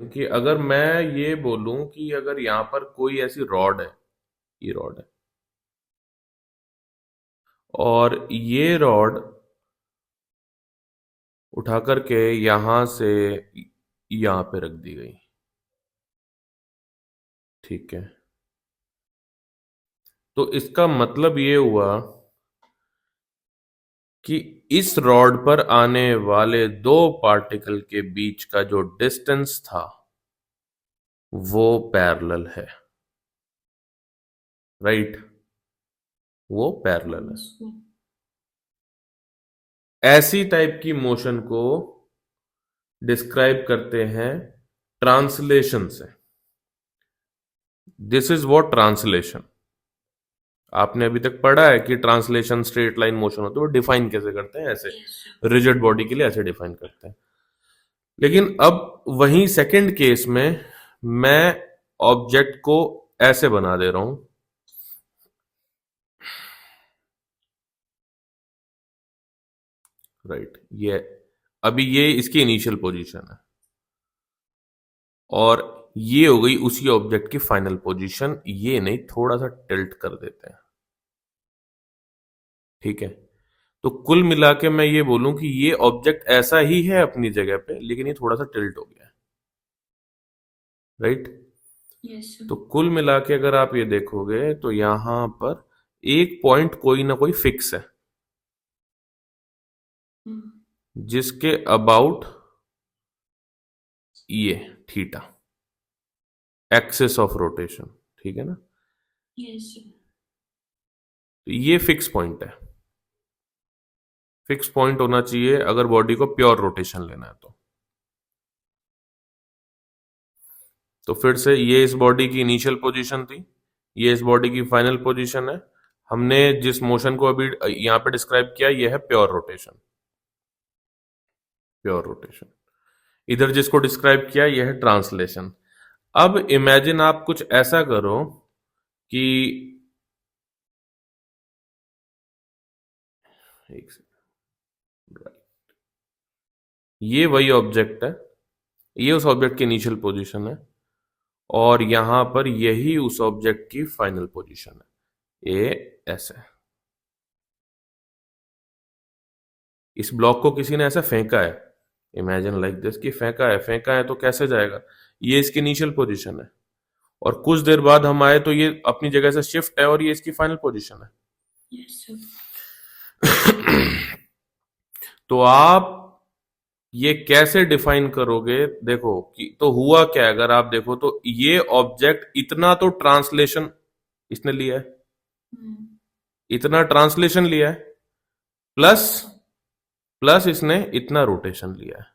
कि अगर मैं ये बोलूं कि अगर यहां पर कोई ऐसी रॉड है, ये रॉड है, और ये रॉड उठा करके यहां से यहां पे रख दी गई, ठीक है, तो इसका मतलब ये हुआ कि इस रॉड पर आने वाले दो पार्टिकल के बीच का जो डिस्टेंस था वो पैरेलल है, राइट, वो पैरेलल है। ऐसी टाइप की मोशन को डिस्क्राइब करते हैं ट्रांसलेशन से। This is what translation. आपने अभी तक पढ़ा है कि ट्रांसलेशन स्ट्रेट लाइन मोशन होती है, वो डिफाइन कैसे करते हैं, ऐसे रिजिड बॉडी के लिए ऐसे डिफाइन करते हैं। लेकिन अब वहीं सेकंड केस में मैं ऑब्जेक्ट को ऐसे बना दे रहा हूं, राइट, ये अभी ये इसकी इनिशियल पोजीशन है, और ये हो गई उसी ऑब्जेक्ट की फाइनल पोजीशन। ये नहीं, थोड़ा सा टिल्ट कर देते हैं, ठीक है। तो कुल मिला के मैं ये बोलूं कि ये ऑब्जेक्ट ऐसा ही है अपनी जगह पे, लेकिन ये थोड़ा सा टिल्ट हो गया है, राइट। तो कुल मिला के अगर आप ये देखोगे तो यहां पर एक पॉइंट कोई ना कोई फिक्स है, जिसके अबाउट ये थीटा, एक्सिस ऑफ रोटेशन, ठीक है ना। तो ये फिक्स पॉइंट है, फिक्स पॉइंट होना चाहिए अगर बॉडी को प्योर रोटेशन लेना है तो फिर से ये इस बॉडी की इनिशियल पोजीशन थी, ये इस बॉडी की फाइनल पोजीशन है। हमने जिस मोशन को अभी यहां पे डिस्क्राइब किया ये है प्योर रोटेशन, प्योर रोटेशन। इधर जिसको डिस्क्राइब किया ये है ट्रांसलेशन। अब इमेजिन आप कुछ ऐसा करो कि एक सेकंड, ये वही ऑब्जेक्ट है, ये उस ऑब्जेक्ट की इनिशियल पोजीशन है, और यहां पर यही उस ऑब्जेक्ट की फाइनल पोजीशन है, ये ऐसे। इस ब्लॉक को किसी ने ऐसा फेंका है, इमेजिन लाइक दिस, कि फेंका है, फेंका है तो कैसे जाएगा, ये इसकी इनिशियल पोजीशन है, और कुछ देर बाद हम आए तो ये अपनी जगह से शिफ्ट है और ये इसकी फाइनल पोजीशन है। तो आप ये कैसे डिफाइन करोगे, देखो कि तो हुआ क्या है, अगर आप देखो तो ये ऑब्जेक्ट इतना तो ट्रांसलेशन इसने लिया है, इतना ट्रांसलेशन लिया है, प्लस प्लस इसने इतना रोटेशन लिया है,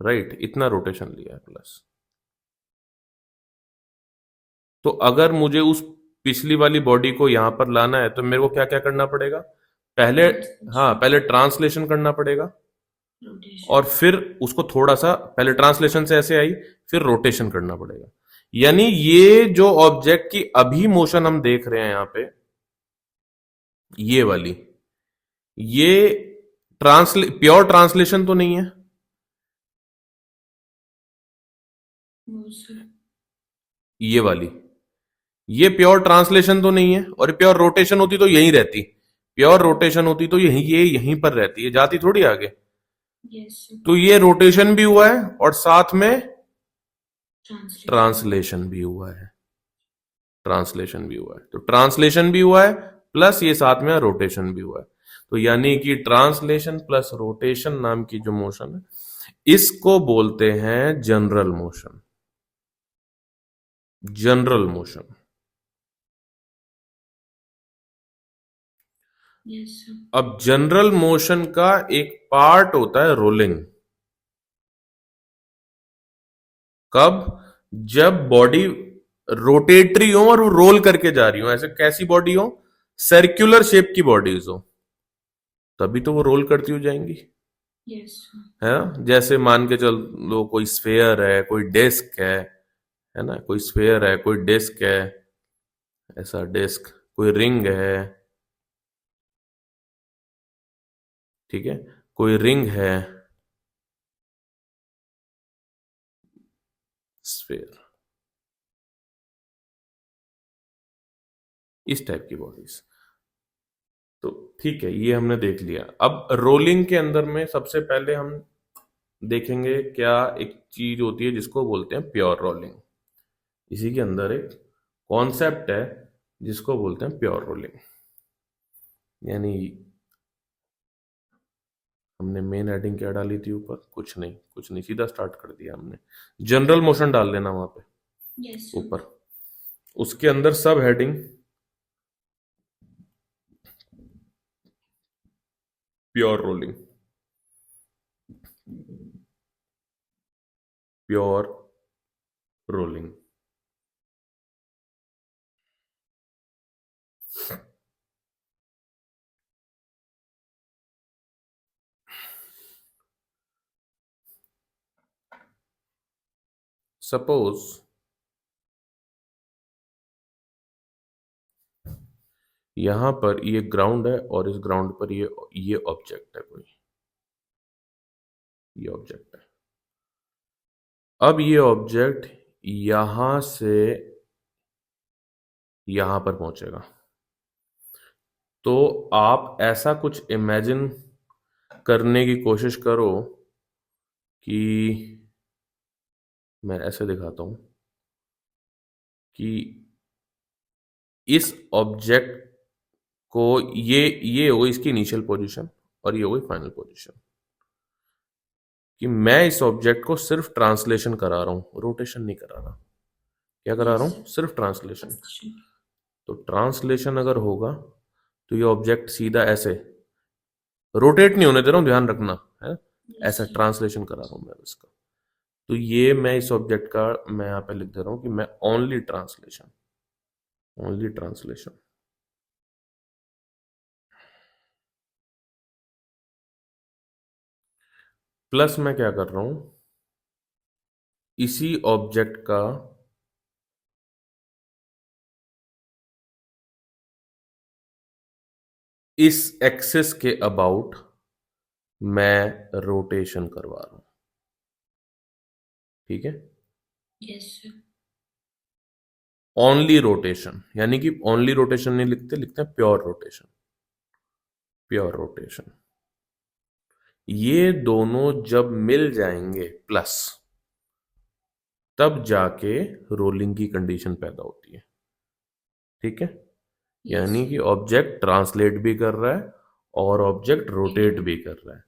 राइट, इतना रोटेशन लिया है प्लस। तो अगर मुझे उस पिछली वाली बॉडी को यहां पर लाना है तो मेरे को क्या क्या करना पड़ेगा, पहले, हाँ, पहले ट्रांसलेशन करना पड़ेगा, और फिर उसको थोड़ा सा पहले ट्रांसलेशन से ऐसे आई, फिर रोटेशन करना पड़ेगा। यानी ये जो ऑब्जेक्ट की अभी मोशन हम देख रहे हैं यहां पे, ये वाली, ये प्योर ट्रांसलेशन तो नहीं है, ये वाली, ये प्योर ट्रांसलेशन तो नहीं है, और प्योर रोटेशन होती तो यहीं रहती, प्योर रोटेशन होती तो यहीं, ये यहीं पर रहती है, जाती थोड़ी आगे। तो ये रोटेशन भी हुआ है और साथ में ट्रांसलेशन भी हुआ है, ट्रांसलेशन भी हुआ है, तो ट्रांसलेशन भी हुआ है प्लस ये साथ में रोटेशन भी हुआ है। तो यानी कि ट्रांसलेशन प्लस रोटेशन नाम की जो मोशन है, इसको बोलते हैं जनरल मोशन, जनरल मोशन। अब जनरल मोशन का एक पार्ट होता है रोलिंग। कब? जब बॉडी रोटेटरी हो और वो रोल करके जा रही हो, ऐसे कैसी बॉडी हो, सर्कुलर शेप की बॉडीज हो, तभी तो वो रोल करती हो जाएंगी, है ना। जैसे मान के चल लो कोई स्फेयर है, कोई डिस्क है ना, कोई स्फेयर है, कोई डिस्क है, ऐसा डिस्क, कोई रिंग है, ठीक है, कोई रिंग है, स्फेयर, इस टाइप की बॉडीज। तो ठीक है, ये हमने देख लिया। अब रोलिंग के अंदर में सबसे पहले हम देखेंगे क्या एक चीज होती है जिसको बोलते हैं प्योर रोलिंग। इसी के अंदर एक कॉन्सेप्ट है जिसको बोलते हैं प्योर रोलिंग। यानी हमने मेन हेडिंग क्या डाली थी ऊपर? कुछ नहीं, कुछ नहीं, सीधा स्टार्ट कर दिया हमने। जनरल मोशन डाल देना वहां पे ऊपर। उसके अंदर सब heading pure rolling, pure rolling. Suppose यहां पर ये ग्राउंड है और इस ग्राउंड पर ये ऑब्जेक्ट है, कोई ये ऑब्जेक्ट है। अब ये ऑब्जेक्ट यहां से यहां पर पहुंचेगा। तो आप ऐसा कुछ इमेजिन करने की कोशिश करो कि मैं ऐसे दिखाता हूं कि इस ऑब्जेक्ट को ये हो इसकी इनिशियल पोजीशन और ये हो गई फाइनल पोजीशन। कि मैं इस ऑब्जेक्ट को सिर्फ ट्रांसलेशन करा रहा हूं, रोटेशन नहीं करा रहा। क्या करा रहा हूं? सिर्फ ट्रांसलेशन। तो ट्रांसलेशन अगर होगा तो ये ऑब्जेक्ट सीधा ऐसे रोटेट नहीं होने दे रहा हूं, ध्यान रखना है। ऐसा ट्रांसलेशन करा रहा हूं मैं इसका। तो ये मैं इस ऑब्जेक्ट का मैं यहां पे लिख दे रहा हूं कि मैं only translation, only translation. Plus मैं क्या कर रहा हूं, इसी ऑब्जेक्ट का इस एक्सिस के अबाउट मैं रोटेशन करवा रहा हूं। ठीक है, ओनली रोटेशन, यानी कि ओनली रोटेशन नहीं लिखते, लिखते हैं प्योर रोटेशन, प्योर रोटेशन। ये दोनों जब मिल जाएंगे प्लस, तब जाके रोलिंग की कंडीशन पैदा होती है। ठीक है, यानी कि ऑब्जेक्ट ट्रांसलेट भी कर रहा है और ऑब्जेक्ट रोटेट भी कर रहा है,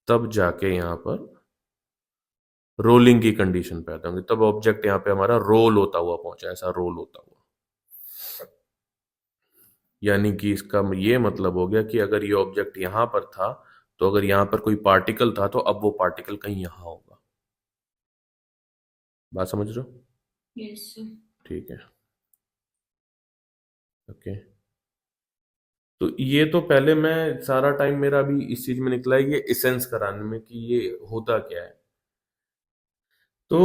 तब जाके यहां पर रोलिंग की कंडीशन पैदा होगी। तब ऑब्जेक्ट यहां पे हमारा रोल होता हुआ पहुंचा, ऐसा रोल होता हुआ। यानी कि इसका ये मतलब हो गया कि अगर ये ऑब्जेक्ट यहां पर था, तो अगर यहां पर कोई पार्टिकल था तो अब वो पार्टिकल कहीं यहां होगा। बात समझ रहे हो? ठीक है, ओके। तो ये तो पहले मैं सारा टाइम मेरा अभी इस चीज में निकला है, ये इसेंस कराने में कि ये होता क्या है। तो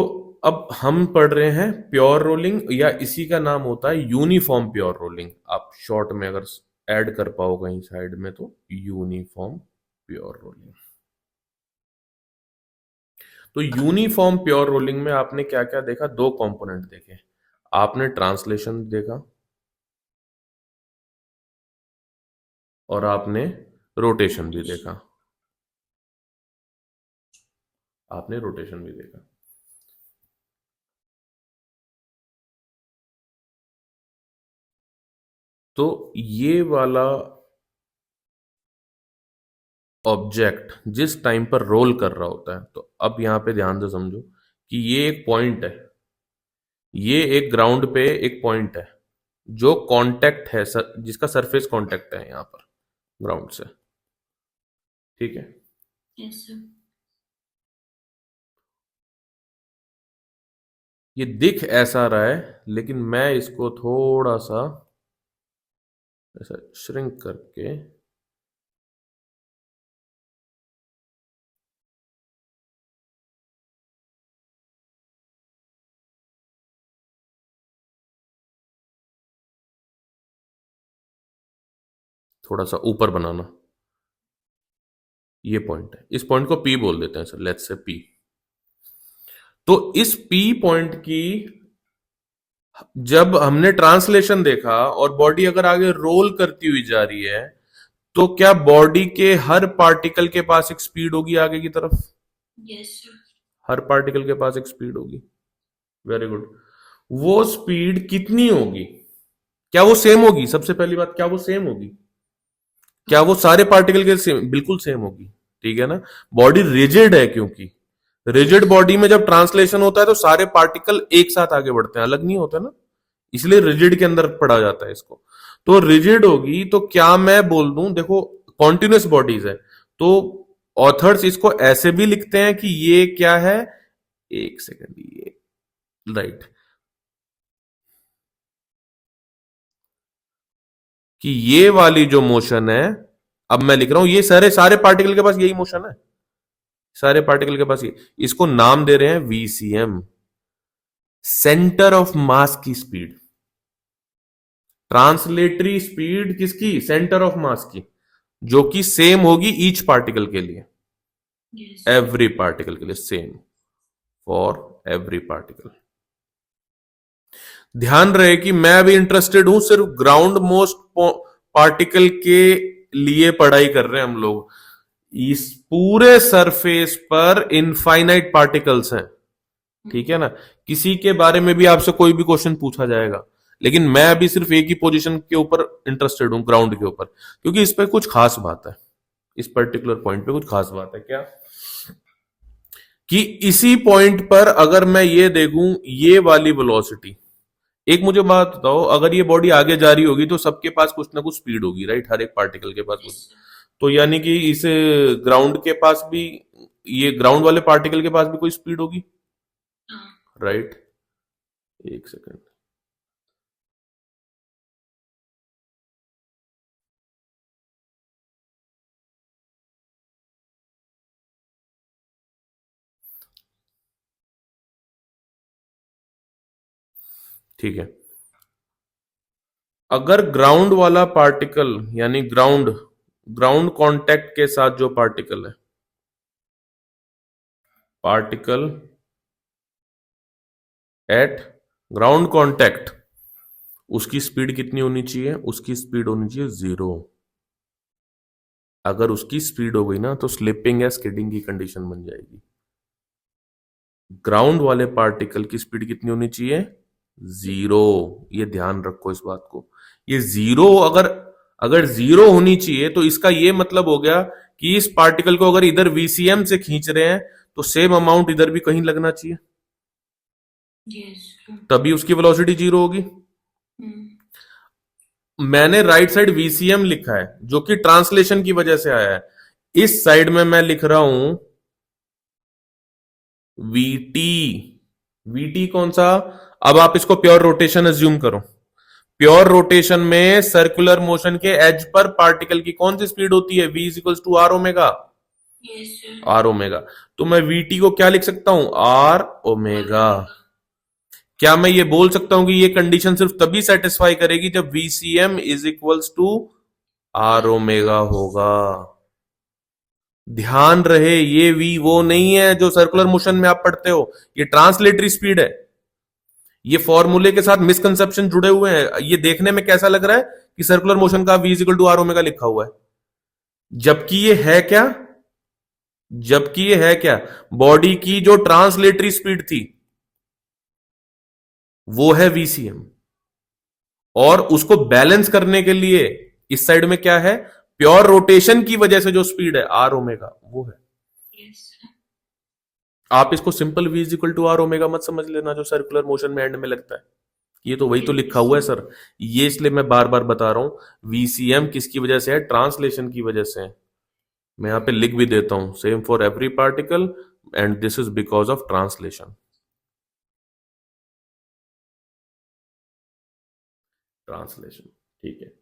अब हम पढ़ रहे हैं प्योर रोलिंग, या इसी का नाम होता है यूनिफॉर्म प्योर रोलिंग। आप शॉर्ट में अगर ऐड कर पाओ कहीं साइड में तो यूनिफॉर्म प्योर रोलिंग। तो यूनिफॉर्म प्योर रोलिंग में आपने क्या क्या देखा? दो कंपोनेंट देखे। आपने ट्रांसलेशन देखा और आपने रोटेशन भी देखा, आपने रोटेशन भी देखा। तो ये वाला ऑब्जेक्ट जिस टाइम पर रोल कर रहा होता है, तो अब यहां पे ध्यान से समझो कि ये एक पॉइंट है, ये एक ग्राउंड पे एक पॉइंट है जो कांटेक्ट है जिसका सरफेस कांटेक्ट है यहां पर ग्राउंड से। ठीक है, ये दिख ऐसा रहा है, लेकिन मैं इसको थोड़ा सा ऐसा श्रिंक करके थोड़ा सा ऊपर बनाना। ये पॉइंट है, इस पॉइंट को पी बोल देते हैं सर, लेट्स से पी। तो इस P पॉइंट की जब हमने ट्रांसलेशन देखा और बॉडी अगर आगे रोल करती हुई जा रही है, तो क्या बॉडी के हर पार्टिकल के पास एक स्पीड होगी आगे की तरफ? Yes sir. हर पार्टिकल के पास एक स्पीड होगी। Very good. वो स्पीड कितनी होगी? क्या वो सेम होगी? सबसे पहली बात, क्या वो सेम होगी? क्या वो सारे पार्टिकल के सेम? बिल्कुल सेम होगी। ठीक है ना? बॉडी रिजिड है, क्योंकि रिजिड बॉडी में जब ट्रांसलेशन होता है तो सारे पार्टिकल एक साथ आगे बढ़ते हैं, अलग नहीं होते ना, इसलिए रिजिड के अंदर पढ़ा जाता है इसको। तो रिजिड होगी तो क्या मैं बोल दूं, देखो कॉन्टिन्यूस बॉडीज है, तो ऑथर्स इसको ऐसे भी लिखते हैं कि ये क्या है, एक सेकेंड, ये राइट, कि ये वाली जो मोशन है, अब मैं लिख रहा हूं ये सारे सारे पार्टिकल के पास यही मोशन है, सारे पार्टिकल के पास ये, इसको नाम दे रहे हैं वीसीएम, सेंटर ऑफ मास की स्पीड। ट्रांसलेटरी स्पीड किसकी? सेंटर ऑफ मास की, जो कि सेम होगी ईच पार्टिकल के लिए, यस। एवरी पार्टिकल के लिए सेम, फॉर एवरी पार्टिकल। ध्यान रहे कि मैं अभी इंटरेस्टेड हूं सिर्फ ग्राउंड मोस्ट पार्टिकल के लिए पढ़ाई कर रहे हैं हम लोग। इस पूरे सरफेस पर इनफाइनाइट पार्टिकल्स हैं, ठीक है ना? किसी के बारे में भी आपसे कोई भी क्वेश्चन पूछा जाएगा, लेकिन मैं अभी सिर्फ एक ही पोजीशन के ऊपर इंटरेस्टेड हूं, ग्राउंड के ऊपर, क्योंकि इस पर कुछ खास बात है, इस पर्टिकुलर पॉइंट पे कुछ खास बात है। क्या? कि इसी पॉइंट पर अगर मैं ये देखूं, ये वाली वेलोसिटी, एक मुझे बात बताओ, अगर ये बॉडी आगे जा रही होगी तो सबके पास कुछ ना कुछ स्पीड होगी, राइट? हर एक पार्टिकल के पास कुछ। तो यानी कि इस ग्राउंड के पास भी, ये ग्राउंड वाले पार्टिकल के पास भी कोई स्पीड होगी, राइट? एक सेकेंड, ठीक है। अगर ग्राउंड वाला पार्टिकल, यानी ग्राउंड ग्राउंड कांटेक्ट के साथ जो पार्टिकल है, पार्टिकल एट ग्राउंड कांटेक्ट, उसकी स्पीड कितनी होनी चाहिए? उसकी स्पीड होनी चाहिए 0। अगर उसकी स्पीड हो गई ना तो स्लिपिंग या स्किडिंग की कंडीशन बन जाएगी। ग्राउंड वाले पार्टिकल की स्पीड कितनी होनी चाहिए? 0। ये ध्यान रखो इस बात को, ये 0 अगर अगर 0 होनी चाहिए तो इसका ये मतलब हो गया कि इस पार्टिकल को अगर इधर वीसीएम से खींच रहे हैं तो सेम अमाउंट इधर भी कहीं लगना चाहिए, यस। तभी उसकी वेलोसिटी 0 होगी। मैंने राइट साइड वीसीएम लिखा है, जो कि ट्रांसलेशन की वजह से आया है। इस साइड में मैं लिख रहा हूं वीटी। वीटी कौन सा? अब आप इसको प्योर रोटेशन एज्यूम करो। प्योर रोटेशन में सर्कुलर मोशन के एज पर पार्टिकल की कौन सी स्पीड होती है? v is equals to are omega. R omega. तो मैं वीटी को क्या लिख सकता हूं? R omega. क्या मैं ये बोल सकता हूं कि ये कंडीशन सिर्फ तभी सेटिस्फाई करेगी जब VCM is equals to are omega होगा? ध्यान रहे, ये वी वो नहीं है जो सर्कुलर मोशन में आप पढ़ते हो, ये ट्रांसलेटरी स्पीड है। ये फॉर्मूले के साथ मिसकंसेप्शन जुड़े हुए हैं। ये देखने में कैसा लग रहा है कि सर्कुलर मोशन का v equal to are omega लिखा हुआ है, जबकि ये है क्या? जबकि ये है क्या? बॉडी की जो ट्रांसलेटरी स्पीड थी वो है वीसीएम, और उसको बैलेंस करने के लिए इस साइड में क्या है? प्योर रोटेशन की वजह से जो स्पीड है आर ओमेगा, वो है। आप इसको simple v is equal to are omega मत समझ लेना, जो सर्कुलर मोशन में एंड में लगता है। ये तो वही तो लिखा हुआ है सर। ये इसलिए मैं बार बार बता रहा हूं, वीसीएम किसकी वजह से है? ट्रांसलेशन की वजह से है। मैं यहां पे लिख भी देता हूं, same for every particle and this is because of translation. Translation, ठीक है।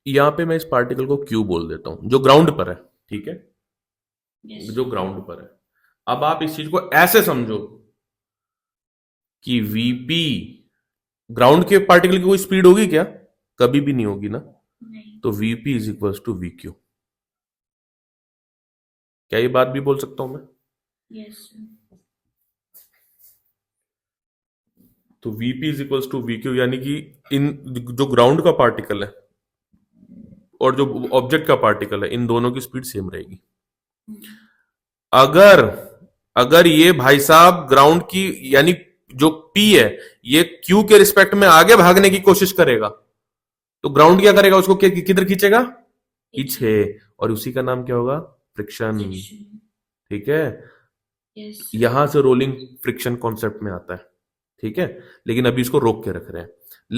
यहां पे मैं इस पार्टिकल को क्यू बोल देता हूं, जो ग्राउंड पर है, ठीक है? जो ग्राउंड पर है। अब आप इस चीज को ऐसे समझो कि वीपी, ग्राउंड के पार्टिकल की कोई स्पीड होगी क्या? कभी भी नहीं होगी ना। तो VP is equals to V Q. क्या ये बात भी बोल सकता हूं मैं? Yes, sir. तो VP is equals to V Q, यानी कि इन जो ग्राउंड का पार्टिकल है और जो ऑब्जेक्ट का पार्टिकल है, इन दोनों की स्पीड सेम रहेगी। अगर अगर ये भाई साहब ग्राउंड की, यानी जो पी है, ये क्यू के रिस्पेक्ट में आगे भागने की कोशिश करेगा, तो ग्राउंड क्या करेगा? उसको किधर खींचेगा? पीछे। और उसी का नाम क्या होगा? फ्रिक्शन। Friction. ठीक है, Yes. यहां से रोलिंग फ्रिक्शन कॉन्सेप्ट में आता है। ठीक है, लेकिन अभी इसको रोक के रख रहे हैं,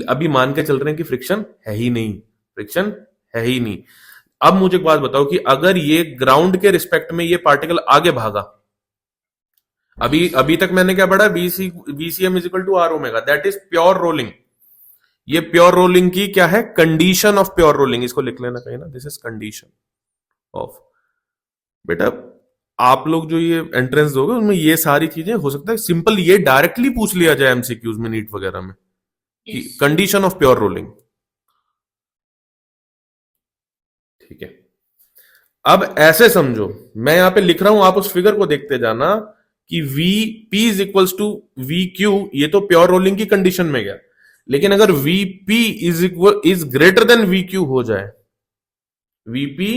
अभी मान के चल रहे हैं कि फ्रिक्शन है ही नहीं, फ्रिक्शन है ही नहीं। अब मुझे एक बात बताओ कि अगर ये ग्राउंड के रिस्पेक्ट में ये पार्टिकल आगे भागा, अभी अभी तक मैंने क्या पढ़ा? VCM is equal to are omega, that is pure rolling. ये प्योर रोलिंग की क्या है? Condition of pure rolling. इसको लिख लेना कहीं ना, दिस इज कंडीशन ऑफ। बेटा आप लोग जो ये एंट्रेंस दोगे उनमें ये सारी चीजें हो सकता है सिंपल ये डायरेक्टली पूछ लिया जाए एमसीक्यूज में, नीट वगैरह में, कि Yes. Condition of pure rolling. ठीक है, अब ऐसे समझो, मैं यहां पे लिख रहा हूं, आप उस फिगर को देखते जाना कि V P is equals to V Q, ये तो प्योर रोलिंग की कंडीशन में गया। लेकिन अगर we P is greater then we Q हो जाए, VP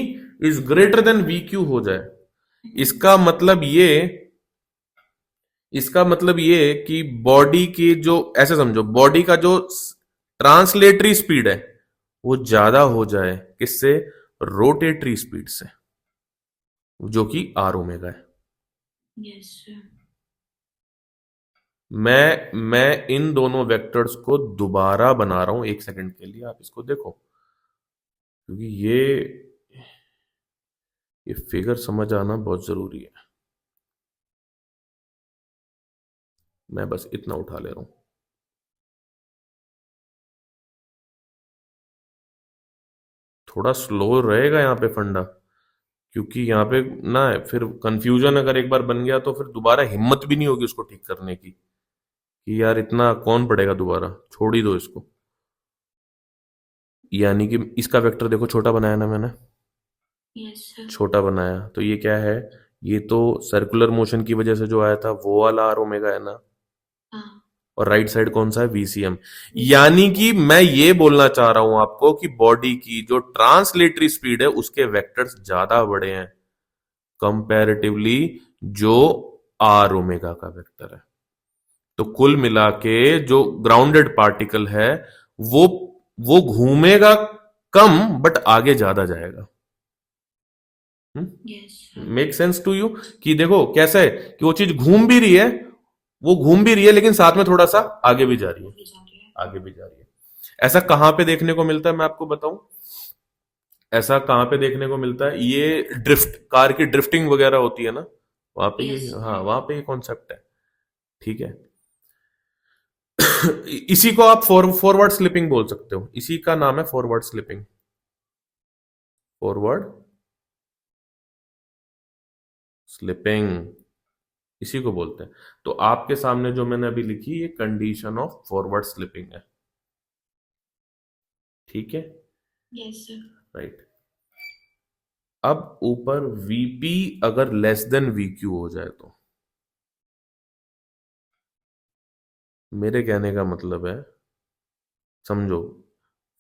is greater then we Q हो जाए, इसका मतलब ये इसका मतलब ये कि बॉडी की जो, ऐसे समझो, बॉडी का जो ट्रांसलेटरी स्पीड है वो ज्यादा हो जाए, किससे? रोटेटरी स्पीड से, जो कि आर ओमेगा है। Yes, sir. मैं इन दोनों वेक्टर्स को दोबारा बना रहा हूं 1 सेकंड के लिए, आप इसको देखो, क्योंकि ये फिगर समझ आना बहुत जरूरी है। मैं बस इतना उठा ले रहा हूं। थोड़ा स्लो रहेगा यहाँ पे फंडा, क्योंकि यहाँ पे ना फिर कंफ्यूजन अगर एक बार बन गया तो फिर दोबारा हिम्मत भी नहीं होगी उसको ठीक करने की, कि यार इतना कौन पढ़ेगा दोबारा, छोड़ ही दो इसको। यानी कि इसका वेक्टर देखो, छोटा बनाया ना मैंने, Yes, sir. छोटा बनाया, तो ये क्या है? ये तो सर्कुलर मोशन की वजह से जो आया था वो वाला आर ओमेगा है ना, हाँ. और राइट साइड कौन सा है? वीसीएम। यानी कि मैं ये बोलना चाह रहा हूं आपको कि बॉडी की जो ट्रांसलेटरी स्पीड है उसके वेक्टर्स ज्यादा बड़े हैं कंपैरेटिवली जो आर ओमेगा का वेक्टर है। तो कुल मिला के जो ग्राउंडेड पार्टिकल है वो वो घूमेगा कम बट आगे ज्यादा जाएगा। Yes, sir. Make sense to you? कि देखो कैसा है कि वो चीज घूम भी रही है, वो घूम भी रही है, लेकिन साथ में थोड़ा सा आगे भी जा रही है, भी जा रही है. आगे भी जा रही है। ऐसा कहां पे देखने को मिलता है मैं आपको बताऊं? ऐसा कहां पे देखने को मिलता है? ये ड्रिफ्ट, कार की ड्रिफ्टिंग वगैरह होती है ना, वहां पे ये, Yes. हाँ वहां पे ये कॉन्सेप्ट है। ठीक है, इसी को आप फॉरवर्ड स्लिपिंग बोल सकते हो, इसी का नाम है फॉरवर्ड स्लिपिंग, फॉरवर्ड स्लिपिंग इसी को बोलते हैं। तो आपके सामने जो मैंने अभी लिखी ये कंडीशन ऑफ फॉरवर्ड स्लिपिंग है। ठीक है, Yes, sir. राइट। अब ऊपर वीपी अगर लेस देन वीक्यू हो जाए तो, मेरे कहने का मतलब है, समझो,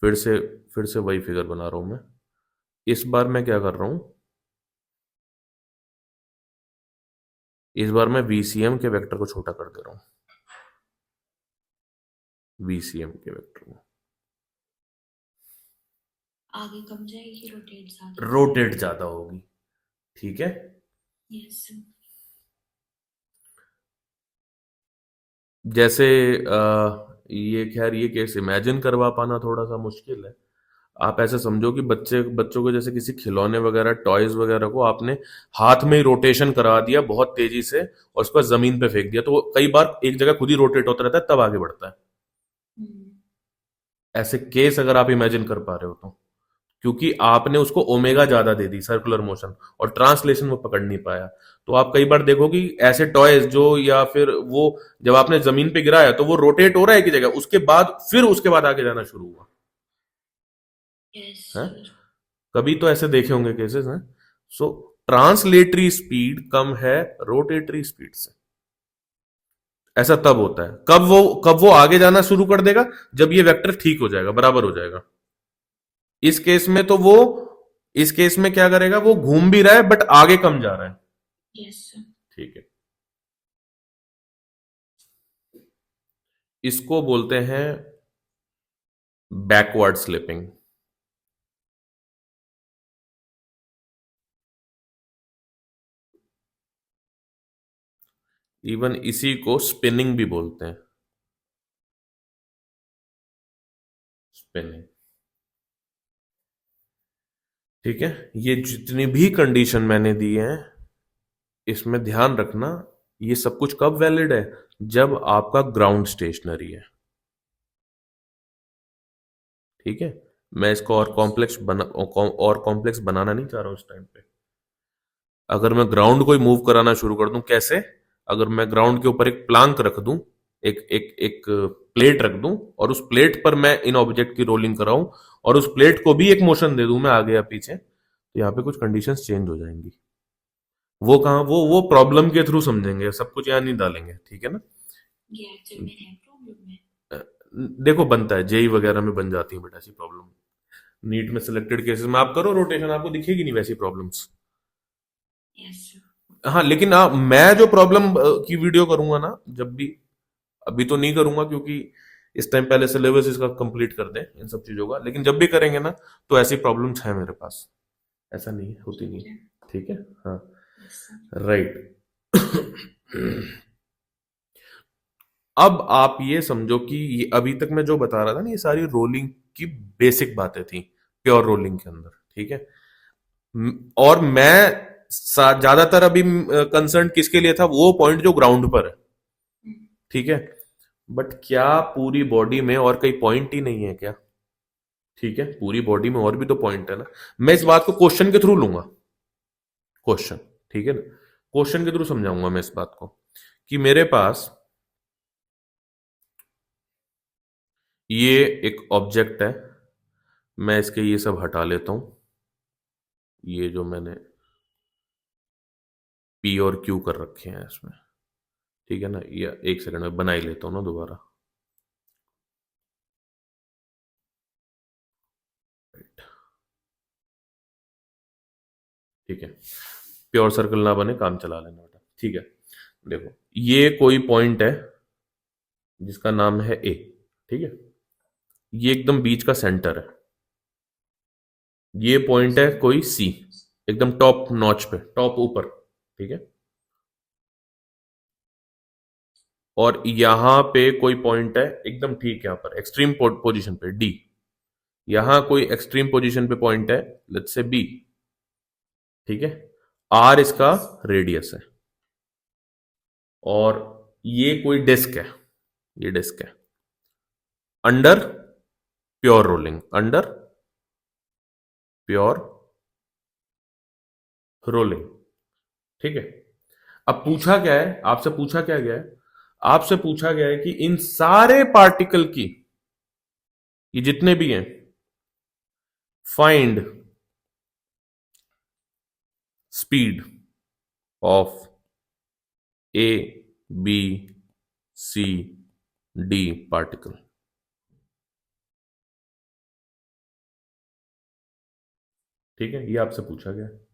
फिर से वही फिगर बना रहा हूं मैं। इस बार मैं क्या कर रहा हूं? इस बार मैं वीसीएम के वेक्टर को छोटा कर दे रहा हूं, वीसीएम के वेक्टर को। आगे कम जाएगी, रोटेट ज्यादा. रोटेट ज्यादा होगी। ठीक है, Yes, sir. जैसे ये खैर ये केस इमेजिन करवा पाना थोड़ा सा मुश्किल है। आप ऐसे समझो कि बच्चों को जैसे किसी खिलौने वगैरह, टॉयज वगैरह को आपने हाथ में ही रोटेशन करा दिया बहुत तेजी से और उसको जमीन पे फेंक दिया, तो वो कई बार एक जगह खुद ही रोटेट होता रहता है, तब आगे बढ़ता है। Hmm. ऐसे केस अगर आप इमेजिन कर पा रहे हो तो, क्योंकि आपने उसको ओमेगा ज्यादा दे दी सर्कुलर मोशन, और ट्रांसलेशन वो पकड़ नहीं पाया। तो आप कई बार देखो कि ऐसे टॉयज जो, या फिर वो जब आपने जमीन पे गिराया तो वो रोटेट हो रहा है एक ही जगह, उसके बाद फिर उसके बाद आगे जाना शुरू हुआ। Yes, है, sir. कभी तो ऐसे देखे होंगे केसेस हैं। सो ट्रांसलेटरी स्पीड कम है रोटेटरी स्पीड से। ऐसा तब होता है, कब वो आगे जाना शुरू कर देगा, जब ये वेक्टर ठीक हो जाएगा, बराबर हो जाएगा। इस केस में तो वो, इस केस में क्या करेगा, वो घूम भी रहा है बट आगे कम जा रहा है। Yes, sir. ठीक है, इसको बोलते हैं बैकवर्ड स्लिपिंग। इवन इसी को स्पिनिंग भी बोलते हैं, स्पिनिंग। ठीक है, ये जितनी भी कंडीशन मैंने दी है, इसमें ध्यान रखना, ये सब कुछ कब वैलिड है, जब आपका ग्राउंड स्टेशनरी है। ठीक है, मैं इसको और कॉम्प्लेक्स बनाना नहीं चाह रहा हूं इस टाइम पे। अगर मैं ग्राउंड को ही मूव कराना शुरू कर दूं, कैसे, अगर मैं ग्राउंड के ऊपर एक प्लांक रख दूं, एक प्लेट रख दूं, और उस प्लेट पर मैं इन ऑब्जेक्ट की रोलिंग कराऊं, और उस प्लेट को भी एक मोशन दे दूं मैं आगे या पीछे, तो यहाँ पे कुछ कंडीशंस चेंज हो जाएंगी। वो कहाँ, वो प्रॉब्लम के थ्रू समझेंगे, सब कुछ यहाँ नहीं डालेंगे, ठीक है ना। ये एक्चुअल में है प्रॉब्लम है। अ, देखो बनता है, जेई वगैरह में बन जाती है बेटा ऐसी प्रॉब्लम। नीट में सिलेक्टेड केसेस में आप करो रोटेशन, आपको दिखेगी नहीं वैसी प्रॉब्लम्स। Yes, sir. हाँ, लेकिन मैं जो प्रॉब्लम की वीडियो करूंगा ना जब भी, अभी तो नहीं करूंगा क्योंकि इस टाइम पहले सिलेबस इसका कंप्लीट कर दें इन सब चीजों का, लेकिन जब भी करेंगे ना तो ऐसी प्रॉब्लम्स है मेरे पास, ऐसा नहीं है, होती नहीं। ठीक है। ठीक है, हाँ, Yes, sir. राइट। अब आप ये समझो कि ये अभी तक मैं जो बता रहा था ना, ये सारी रोलिंग की बेसिक बातें थी, प्योर रोलिंग के अंदर। ठीक है, और मैं ज्यादातर अभी कंसर्न किसके लिए था, वो पॉइंट जो ग्राउंड पर है। हम्म, ठीक है, बट क्या पूरी बॉडी में और कई पॉइंट ही नहीं है क्या? ठीक है, पूरी बॉडी में और भी तो पॉइंट है ना। मैं इस बात को क्वेश्चन के थ्रू लूंगा, क्वेश्चन, ठीक है ना, क्वेश्चन के थ्रू समझाऊंगा मैं इस बात को, कि मेरे पास ये एक ऑब्जेक्ट है, मैं इसके ये सब हटा लेता हूं, ये जो मैंने पी और क्यू कर रखे हैं इसमें। ठीक है ना, ये एक सेकंड में बना ही लेता हूं ना दोबारा। राइट, ठीक है, प्योर सर्कल ना बने काम चला लेना बेटा। ठीक है, देखो ये कोई पॉइंट है जिसका नाम है ए। ठीक है, ये एकदम बीच का सेंटर है। ये पॉइंट है कोई सी, एकदम टॉप नॉच पे, टॉप ऊपर। ठीक है, और यहां पे कोई पॉइंट है एकदम ठीक यहां पर एक्सट्रीम पोजीशन पे डी। यहां कोई एक्सट्रीम पोजीशन पे पॉइंट है, लेट्स से बी। ठीक है, आर इसका रेडियस है, और ये कोई डिस्क है, ये डिस्क है under pure rolling, under pure rolling. ठीक है, अब yes, पूछा क्या है आपसे, पूछा क्या गया है, आपसे पूछा गया है कि इन सारे पार्टिकल की, ये जितने भी हैं, find speed of A B C D particle. ठीक है, ये आपसे पूछा गया है।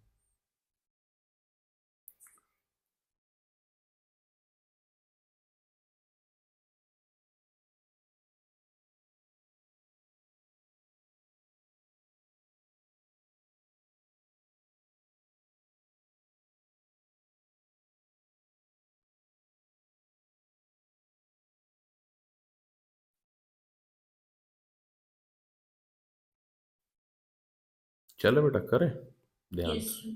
चलो बेटा करें ध्यान yes, से, sir.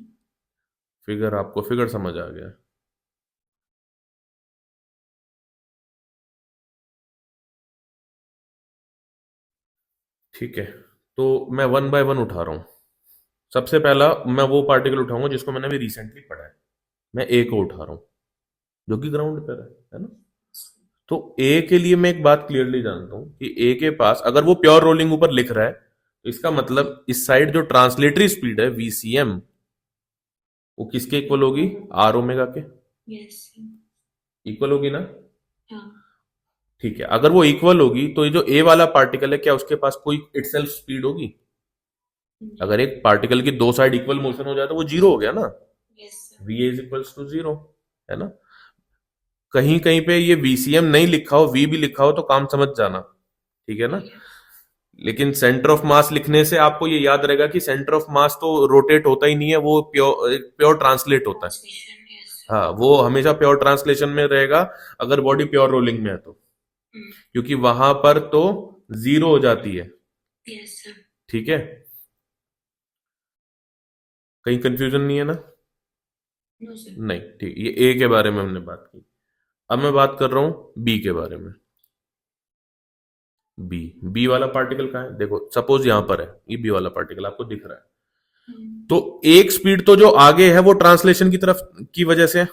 फिगर आपको फिगर समझ आ गया। ठीक है, तो मैं वन बाय वन उठा रहा हूं। सबसे पहला मैं वो पार्टिकल उठाऊंगा जिसको मैंने अभी रिसेंटली पढ़ा है, मैं ए को उठा रहा हूं, जो कि ग्राउंड पर है ना। तो ए के लिए मैं एक बात क्लियरली जानता हूं कि ए के पास, अगर वो प्योर रोलिंग ऊपर लिख रहा है, इसका मतलब इस साइड जो ट्रांसलेटरी स्पीड है VCM, वो किसके इक्वल होगी? R ओमेगा के यस इक्वल होगी ना? हाँ ठीक है, अगर वो इक्वल होगी तो ये जो A वाला पार्टिकल है, क्या उसके पास कोई इटसेल्फ स्पीड होगी? अगर एक पार्टिकल की दो साइड इक्वल मोशन हो जाए तो वो जीरो हो गया ना, yes VA is equals to zero, है ना? कहीं कहीं पे ये VCM नहीं लिखा हो, V भी लिखा हो तो काम समझ जाना, ठीक है ना? लेकिन सेंटर ऑफ मास लिखने से आपको ये याद रहेगा कि सेंटर ऑफ मास तो रोटेट होता ही नहीं है, वो प्योर ट्रांसलेट होता है। ट्रांसमिशन यस हाँ, वो हमेशा प्योर ट्रांसलेशन में रहेगा अगर बॉडी प्योर रोलिंग में है तो, क्योंकि वहां पर तो जीरो हो जाती है, यस सर ठीक है? कहीं कंफ्यूजन नहीं है ना? नो सर नहीं, ठीक, ये ए के बारे में हमने बात की। अब मैं बात कर रहा हूं बी के बारे में। बी बी वाला पार्टिकल कहाँ है? देखो, सपोज यहां पर है, ये बी वाला पार्टिकल आपको दिख रहा है, तो एक स्पीड तो जो आगे है वो ट्रांसलेशन की तरफ की वजह से है।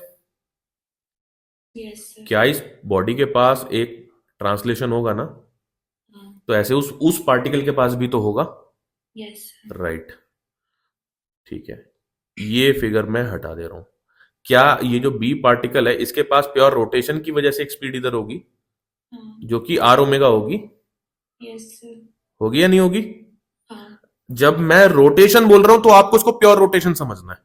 यस सर क्या इस बॉडी के पास एक ट्रांसलेशन होगा ना? हाँ तो ऐसे उस पार्टिकल के पास भी तो होगा, यस राइट? ठीक है, ये फिगर मैं हटा दे रहा हूं। क्या ये जो बी पार्टिकल है इसके पास प्योर रोटेशन की वजह से एक स्पीड इधर होगी हाँ जो कि R ओमेगा होगी? यस सर होगी या नहीं होगी? हाँ जब मैं रोटेशन बोल रहा हूं तो आपको इसको प्योर रोटेशन समझना है।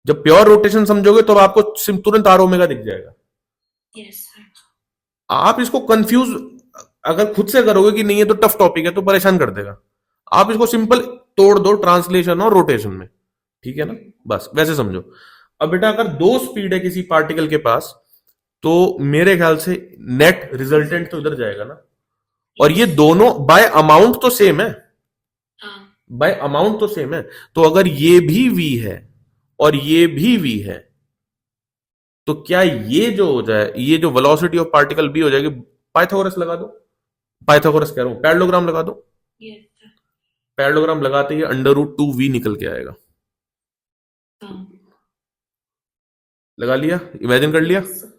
जब प्योर रोटेशन समझोगे तो आपको तुरंत R ओमेगा दिख जाएगा। यस सर आप इसको कंफ्यूज अगर खुद से करोगे कि नहीं ये तो टफ टॉपिक है तो परेशान कर देगा। आप इसको सिंपल तोड़ दो ट्रांसलेशन और रोटेशन में, ठीक है ना? बस वैसे समझो। अब बेटा अगर दो स्पीड है किसी पार्टिकल के पास तो मेरे ख्याल से नेट रिजल्टेंट तो इधर जाएगा ना, और ये दोनों बाय अमाउंट तो सेम है, हाँ बाय अमाउंट तो सेम है। तो अगर ये भी V है और ये भी V है तो क्या ये जो हो जाए, ये जो वेलोसिटी ऑफ पार्टिकल भी हो जाएगी? पाइथागोरस लगा दो, पाइथागोरस कह रहा हूं, पैरेललोग्राम लगा दो। यस सर पैरेललोग्राम लगाते ही √2V निकल के आएगा। हाँ लगा लिया, इमेजिन कर लिया? यस सर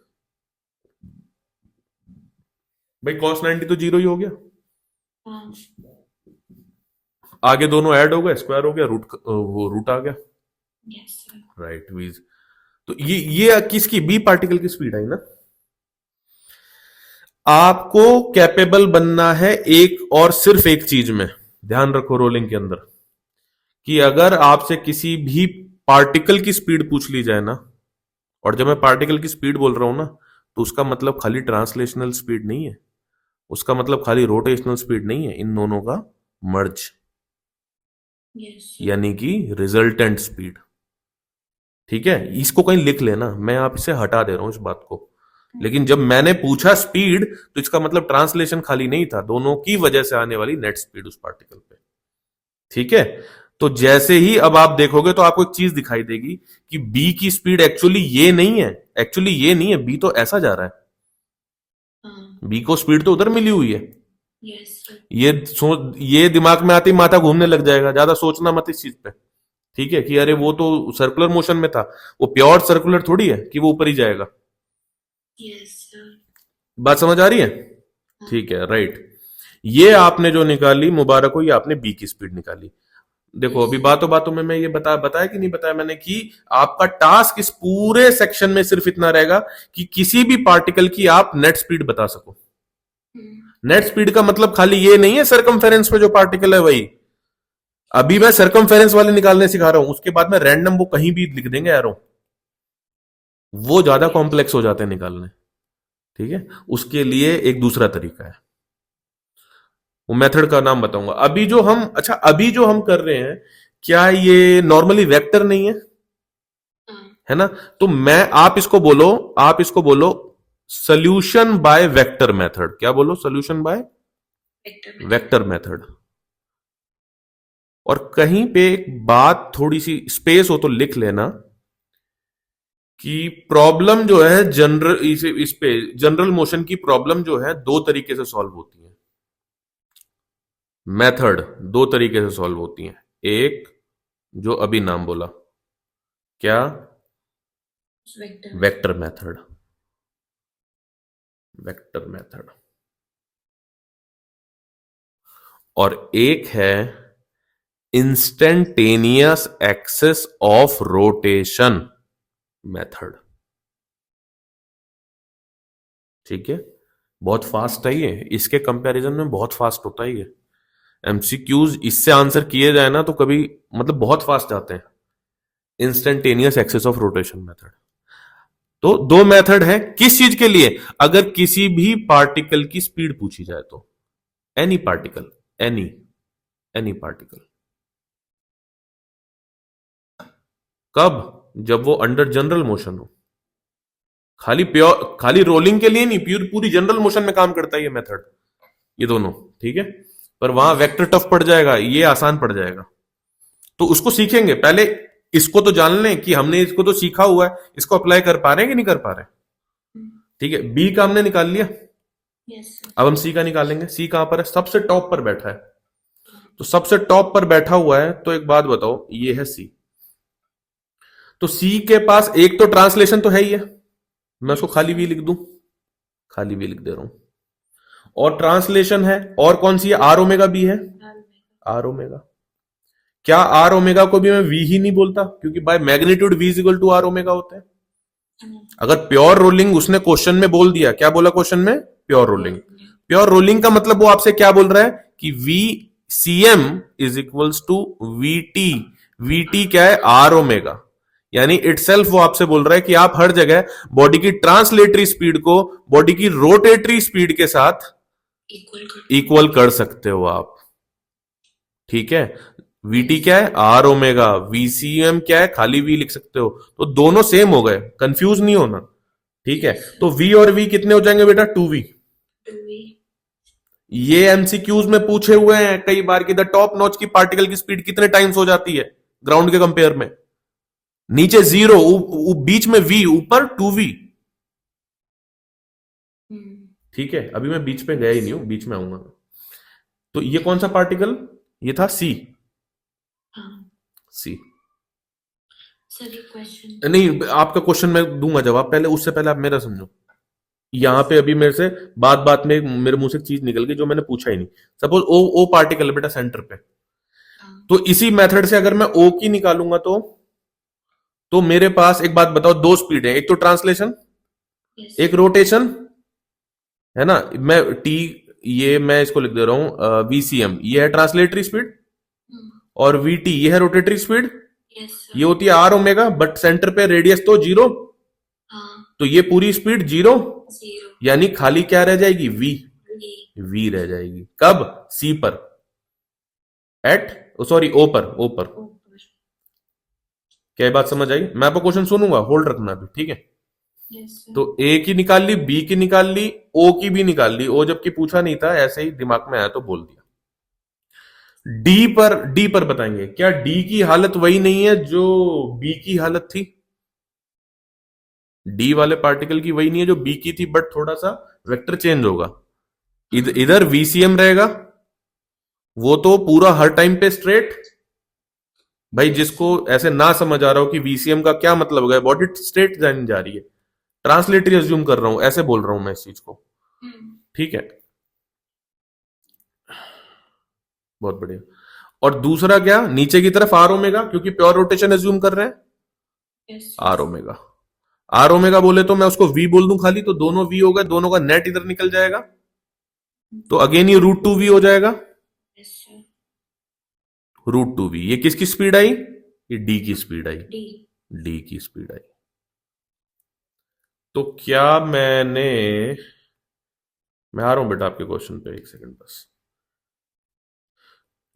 भाई cos 90 तो जीरो ही हो गया, हाँ आगे दोनों ऐड हो गए, स्क्वायर हो गया, वो रूट आ गया, यस सर राइट? वीज तो ये किसकी? बी पार्टिकल की स्पीड आई ना। आपको कैपेबल बनना है एक और सिर्फ एक चीज में, ध्यान रखो रोलिंग के अंदर, कि अगर आपसे किसी भी पार्टिकल की स्पीड पूछ ली जाए ना, और जब मैं पार्टिकल की स्पीड बोल रहा हूं ना तो उसका मतलब खाली ट्रांसलेशनल स्पीड नहीं है, उसका मतलब खाली रोटेशनल स्पीड नहीं है, इन दोनों का मर्ज, यस यानी कि रिजल्टेंट स्पीड, ठीक है? इसको कहीं लिख लेना, मैं आप इसे हटा दे रहा हूं इस बात को। लेकिन जब मैंने पूछा स्पीड तो इसका मतलब ट्रांसलेशन खाली नहीं था, दोनों की वजह से आने वाली नेट स्पीड उस पार्टिकल पे, ठीक है? तो जैसे ही अब आप देखोगे तो आपको एक चीज दिखाई देगी कि बी की स्पीड एक्चुअली ये नहीं है, एक्चुअली ये नहीं है, बी तो ऐसा जा रहा है, हाँ बी को स्पीड तो उधर मिली हुई है। यस सर ये दिमाग में आते ही माथा घूमने लग जाएगा, ज्यादा सोचना मत इस चीज पे, ठीक है? कि अरे वो तो सर्कुलर मोशन में था, वो प्योर सर्कुलर थोड़ी है कि वो ऊपर ही जाएगा। यस सर बात समझ आ रही है? ठीक है, राइट। ये आपने जो निकाली, मुबारक हो, ये आपने बी की स्पीड निकाली। देखो अभी बातों बातों में मैं ये बताया कि नहीं बताया मैंने, कि आपका टास्क इस पूरे सेक्शन में सिर्फ इतना रहेगा कि किसी भी पार्टिकल की आप नेट स्पीड बता सको। नेट स्पीड का मतलब खाली ये नहीं है सरकमफेरेंस पे जो पार्टिकल है वही, अभी मैं सरकमफेरेंस वाले निकालने सिखा रहा हूं, उसके बाद में रैंडम वो कहीं भी लिख देंगे एरो, वो ज्यादा कॉम्प्लेक्स हो जाते हैं निकालने, ठीक है? उसके लिए एक दूसरा तरीका है, वो मेथड का नाम बताऊंगा। अभी जो हम कर रहे हैं, क्या ये नॉर्मली वेक्टर नहीं है? हाँ है ना? तो आप इसको बोलो सोल्यूशन बाय वेक्टर मेथड। क्या बोलो? Solution by vector vector method. और कहीं पे एक बात, थोड़ी सी स्पेस हो तो लिख लेना कि प्रॉब्लम जो है इस पे जनरल मोशन की प्रॉब्लम जो है दो तरीके से सॉल्व होती है, मेथड दो तरीके से सॉल्व होती है। एक जो अभी नाम बोला, क्या? Vector vector method, vector method. और एक है instantaneous axis of rotation method. ठीक है, बहुत फास्ट है ये, इसके कंपैरिजन में बहुत फास्ट होता है ये। एमसीक्यूज इससे आंसर किए जाए ना तो कभी मतलब बहुत फास्ट जाते हैं। Instantaneous axis of rotation method. तो दो मेथड है किस चीज के लिए? अगर किसी भी पार्टिकल की स्पीड पूछी जाए तो, any particle, any any particle. कब? जब वो अंडर जनरल मोशन हो। खाली रोलिंग के लिए नहीं, पूरी जनरल मोशन में काम करता है ये मेथड, ये दोनों। ठीक है, पर वहां वेक्टर टफ पड़ जाएगा, ये आसान पड़ जाएगा। तो उसको सीखेंगे, पहले इसको तो जान लें कि हमने इसको तो सीखा हुआ है, इसको अप्लाई कर पा रहे हैं कि नहीं कर पा रहे। ठीक है, बी का हमने निकाल लिया, यस सर। अब हम सी का निकालेंगे। सी कहां पर है? सबसे टॉप पर बैठा है। तो सबसे टॉप पर बैठा हुआ है, तो एक बात बताओ, ये है सी। तो सी के पास एक तो ट्रांसलेशन तो है ही है, मैं उसको खाली भी लिख दूं, खाली भी लिख दे रहा हूं। और ट्रांसलेशन है, और कौन सी है? आर ओमेगा बी है, आर ओमेगा। क्या आर ओमेगा को भी मैं वी ही नहीं बोलता? क्योंकि by magnitude V is equal to are omega होता है। अगर प्योर रोलिंग उसने क्वेश्चन में बोल दिया, क्या बोला क्वेश्चन में? Pure rolling. प्योर रोलिंग का मतलब वो आपसे क्या बोल रहा है कि V C M is equals to V T. V T क्या है? R omega. यानी इटसेल्फ वो आपसे बोल रहा है कि आप हर जगह बॉडी की ट्रांसलेटरी स्पीड को बॉडी की रोटेटरी स्पीड के साथ इक्वल कर सकते हो आप। ठीक है, वीटी क्या है? R omega. वीसीएम क्या है? खाली वी लिख सकते हो। तो दोनों सेम हो गए, कंफ्यूज नहीं होना। ठीक है, तो वी और वी कितने हो जाएंगे बेटा? 2v। ये एमसीक्यूज में पूछे हुए हैं कई बार कि द टॉप नॉच की पार्टिकल की स्पीड कितने टाइम्स हो जाती है ग्राउंड के कंपेयर में? नीचे 0, बीच में v, ऊपर 2v। ठीक है, अभी मैं बीच पे गया ही नहीं हूं, बीच में आऊंगा। तो ये कौन सा पार्टिकल? ये था सी। सी सर एक क्वेश्चन। नहीं, आपका क्वेश्चन मैं दूंगा जवाब, पहले उससे पहले आप मेरा समझो। यहां पे अभी मेरे से बात बात में मेरे मुंह से एक चीज निकल गई जो मैंने पूछा ही नहीं। सपोज ओ पार्टिकल है बेटा सेंटर पे, तो इसी मेथड से अगर मैं ओ की निकालूंगा तो मेरे पास एक बात बताओ, दो स्पीड है, एक तो ट्रांसलेशन, एक रोटेशन, है ना। मैं टी, ये मैं इसको लिख दे रहा हूं वीसीएम, ये है ट्रांसलेटरी स्पीड, और वीटी ये है रोटेटरी स्पीड। ये होती है आर ओमेगा, बट सेंटर पे रेडियस तो 0, तो ये पूरी स्पीड 0, यानी खाली क्या रह जाएगी? वी। वी रह जाएगी। कब? सी पर, एट सॉरी ओ पर, ओ पर। क्या बात समझ आई? मैं आपको क्वेश्चन सुनूंगा, होल्ड रखना अभी, ठीक है। तो ए की निकाल ली, बी की निकाल ली, ओ की भी निकाल ली। ओ जबकि पूछा नहीं था, ऐसे ही दिमाग में आया तो बोल दिया। डी पर बताएंगे, क्या डी की हालत वही नहीं है जो बी की हालत थी? डी वाले पार्टिकल की वही नहीं है जो बी की थी, बट थोड़ा सा वेक्टर चेंज होगा। इधर वीसीएम रहेगा, वो तो पूरा हर टाइम पे स्ट्रेट। भाई जिसको ऐसे ना समझ आ रहा हो कि वीसीएम का क्या मतलब है, बॉडी स्ट्रेट जानी जा रही है, ट्रांसलेटरी अज्यूम कर रहा हूं, ऐसे बोल रहा हूं मैं इस चीज को। ठीक है, बहुत बढ़िया। और दूसरा क्या? नीचे की तरफ आर ओमेगा, क्योंकि प्योर रोटेशन एज्यूम कर रहे हैं। आर ओमेगा, आर ओमेगा बोले तो मैं उसको वी बोल दूं खाली, तो दोनों वी हो गए, दोनों का नेट इधर निकल जाएगा, तो अगेन ये √2v हो जाएगा। √2v, ये किसकी स्पीड आई? ये डी की स्पीड आई, डी की स्पीड आई। तो क्या मैं आ रहा हूं बेटा आपके क्वेश्चन पे, एक सेकंड बस।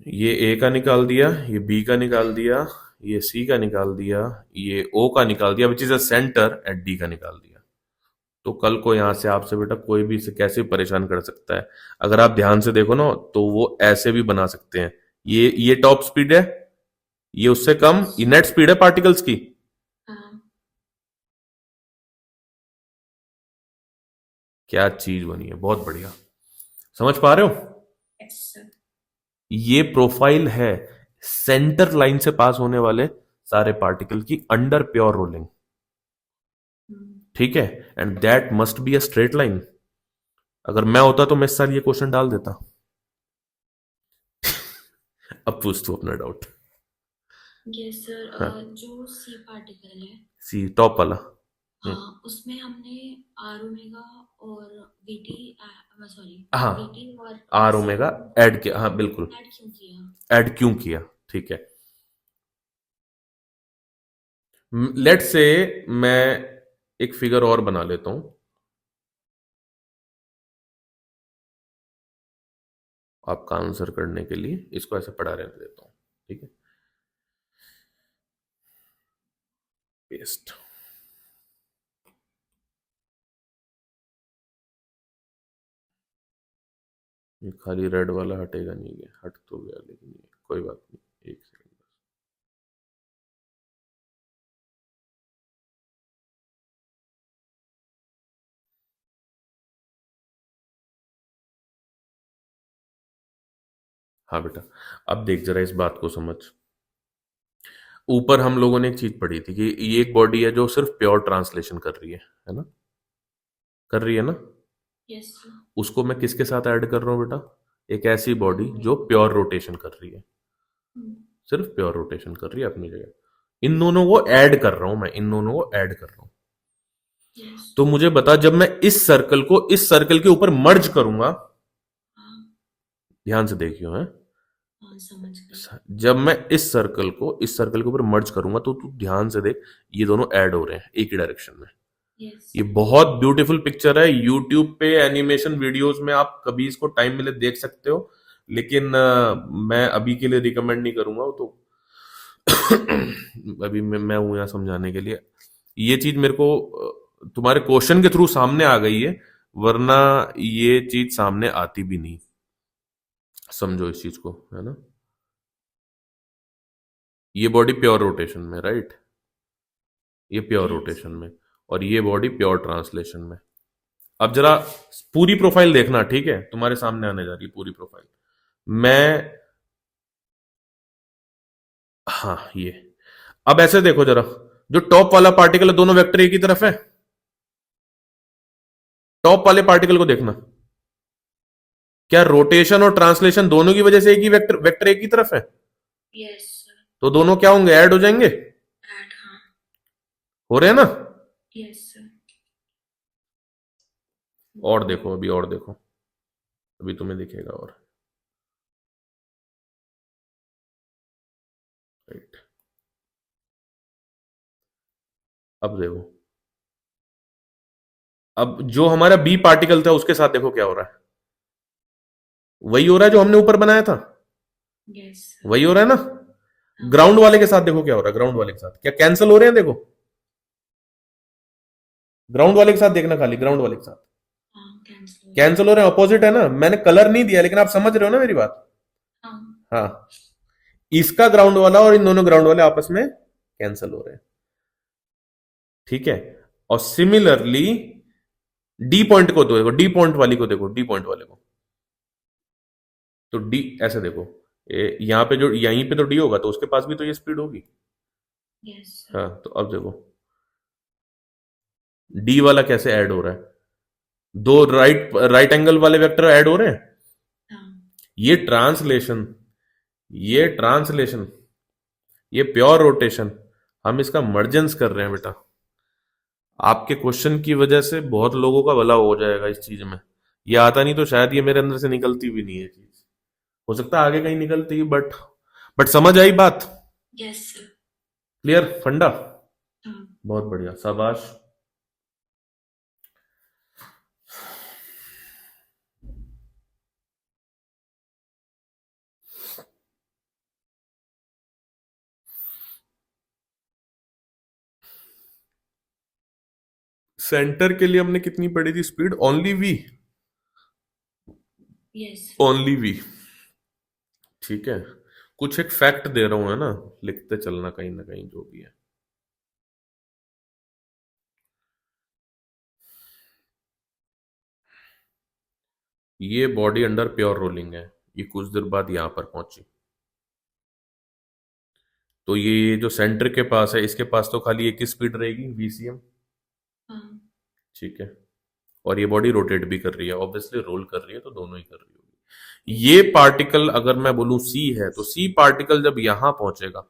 ये ए का निकाल दिया, ये बी का निकाल दिया, ये सी का निकाल दिया, ये ओ का निकाल दिया, which is a centre, at D का निकाल दिया। तो कल को यहां से आपसे बेटा कोई भी इसे कैसे भी परेशान कर सकता है। अगर आप ध्यान से देखो ना तो वो ऐसे भी बना सकते हैं। ये टॉप स्पीड है, ये उससे कम, ये नेट स्पीड है पार्टिकल्स की। क्या चीज बनी है, बहुत बढ़िया। समझ पा रहे हो? ये प्रोफाइल है सेंटर लाइन से पास होने वाले सारे पार्टिकल की अंडर प्योर रोलिंग। ठीक है, and that must be a straight line. अगर मैं होता तो मैं इस साल ये क्वेश्चन डाल देता। अब पूछ तू अपना डाउट। Yes sir. हाँ, जो C पार्टिकल है, सी टॉप वाला। हाँ उसमें हमने R ओमेगा और VT, सॉरी हाँ, VT और आर C ओमेगा को ऐड किया, हाँ बिल्कुल, ऐड क्यों किया? ऐड क्यों किया, ठीक है। लेट से मैं एक फिगर और बना लेता हूं आपका आंसर करने के लिए, इसको ऐसे पढ़ा रहने देता हूं, ठीक है। पेस्ट। ये खाली रेड वाला हटेगा नहीं, ये हट तो गया लेकिन ये कोई बात नहीं, एक सेकंड। हाँ बेटा, अब देख जरा इस बात को समझ। ऊपर हम लोगों ने एक चीज पढ़ी थी कि ये एक बॉडी है जो सिर्फ प्योर ट्रांसलेशन कर रही है ना, कर रही है ना। Yes sir. उसको मैं किसके साथ ऐड कर रहा हूँ बेटा, एक ऐसी बॉडी जो प्योर रोटेशन कर रही है, Hmm. सिर्फ प्योर रोटेशन कर रही है अपनी जगह। इन दोनों को ऐड कर रहा हूं मैं, इन दोनों को ऐड कर रहा हूं। Yes. तो मुझे बता, जब मैं इस सर्कल को इस सर्कल के ऊपर मर्ज करूंगा, हाँ ध्यान से देखियो है, हाँ समझ गई। जब मैं इस सर्कल के ऊपर मर्ज करूंगा तो तू ध्यान से देख, ये दोनों ऐड हो रहे हैं एक ही डायरेक्शन में। Yes. ये बहुत ब्यूटीफुल पिक्चर है, यूट्यूब पे एनिमेशन वीडियोस में आप कभी इसको टाइम मिले देख सकते हो, लेकिन मैं अभी के लिए रिकमेंड नहीं करूंगा वो तो। अभी मैं हूं यहाँ समझाने के लिए। ये चीज मेरे को तुम्हारे क्वेश्चन के थ्रू सामने आ गई है, वरना ये चीज सामने आती भी नहीं। समझो इस चीज को, है ना। ये बॉडी प्योर रोटेशन में, राइट, ये प्योर Yes. रोटेशन में, और ये बॉडी प्योर ट्रांसलेशन में। अब जरा पूरी प्रोफाइल देखना, ठीक है, तुम्हारे सामने आने जा रही है पूरी प्रोफाइल। मैं, हाँ ये, अब ऐसे देखो जरा, जो टॉप वाला पार्टिकल है दोनों वेक्टर एक ही तरफ है। टॉप वाले पार्टिकल को देखना, क्या रोटेशन और ट्रांसलेशन दोनों की वजह से एक ही वेक्टर वेक्टर एक ही तरफ है, Yes sir. तो दोनों क्या होंगे, ऐड हो जाएंगे, Add, हाँ हो रहे हैं ना। Yes sir. और देखो, अभी और देखो, अभी तुम्हें दिखेगा और, राइट। अब देखो, अब जो हमारा बी पार्टिकल था उसके साथ देखो क्या हो रहा है, वही हो रहा है जो हमने ऊपर बनाया था, Yes sir. वही हो रहा है ना। हाँ ग्राउंड वाले के साथ देखो क्या हो रहा है, ग्राउंड वाले के साथ क्या कैंसिल हो रहे हैं, देखो ग्राउंड वाले के साथ देखना, खाली ग्राउंड वाले के साथ हाँ cancel हो गया। कैंसिल हो रहे हैं, अपोजिट है ना। मैंने कलर नहीं दिया लेकिन आप समझ रहे हो ना मेरी बात। हाँ हाँ, इसका ग्राउंड वाला और इन दोनों ग्राउंड वाले आपस में कैंसिल हो रहे हैं, ठीक है। और सिमिलरली डी पॉइंट को देखो, डी पॉइंट वाली को देखो, डी पॉइंट वाले को, तो डी ऐसे देखो, यहां पे जो यहीं पे तो डी होगा तो उसके पास भी तो ये स्पीड होगी। Yes sir. हाँ, तो अब देखो डी वाला कैसे ऐड हो रहा है, दो राइट राइट एंगल वाले वेक्टर ऐड हो रहे हैं। हाँ ये ट्रांसलेशन, ये ट्रांसलेशन, ये प्योर रोटेशन, हम इसका मर्जेंस कर रहे हैं बेटा। आपके क्वेश्चन की वजह से बहुत लोगों का भला हो जाएगा इस चीज में। ये आता नहीं तो शायद ये मेरे अंदर से निकलती भी नहीं है चीज, हो सकता है आगे कहीं निकलती, बट समझ आई बात, Yes sir. क्लियर फंडा। हाँ बहुत बढ़िया, शाबाश। सेंटर के लिए हमने कितनी पढ़ी थी speed, only V, Yes sir. Only V, ठीक है। कुछ एक फैक्ट दे रहा हूं, है ना, लिखते चलना कहीं ना कहीं जो भी है। ये बॉडी अंडर प्योर रोलिंग है, ये कुछ देर बाद यहां पर पहुंची, तो ये जो सेंटर के पास है इसके पास तो खाली एक ही स्पीड रहेगी, VCM, हाँ ठीक है। और ये बॉडी रोटेट भी कर रही है, ऑब्वियसली रोल कर रही है तो दोनों ही कर रही होगी। ये पार्टिकल अगर मैं बोलूं सी है, तो सी पार्टिकल जब यहां पहुंचेगा,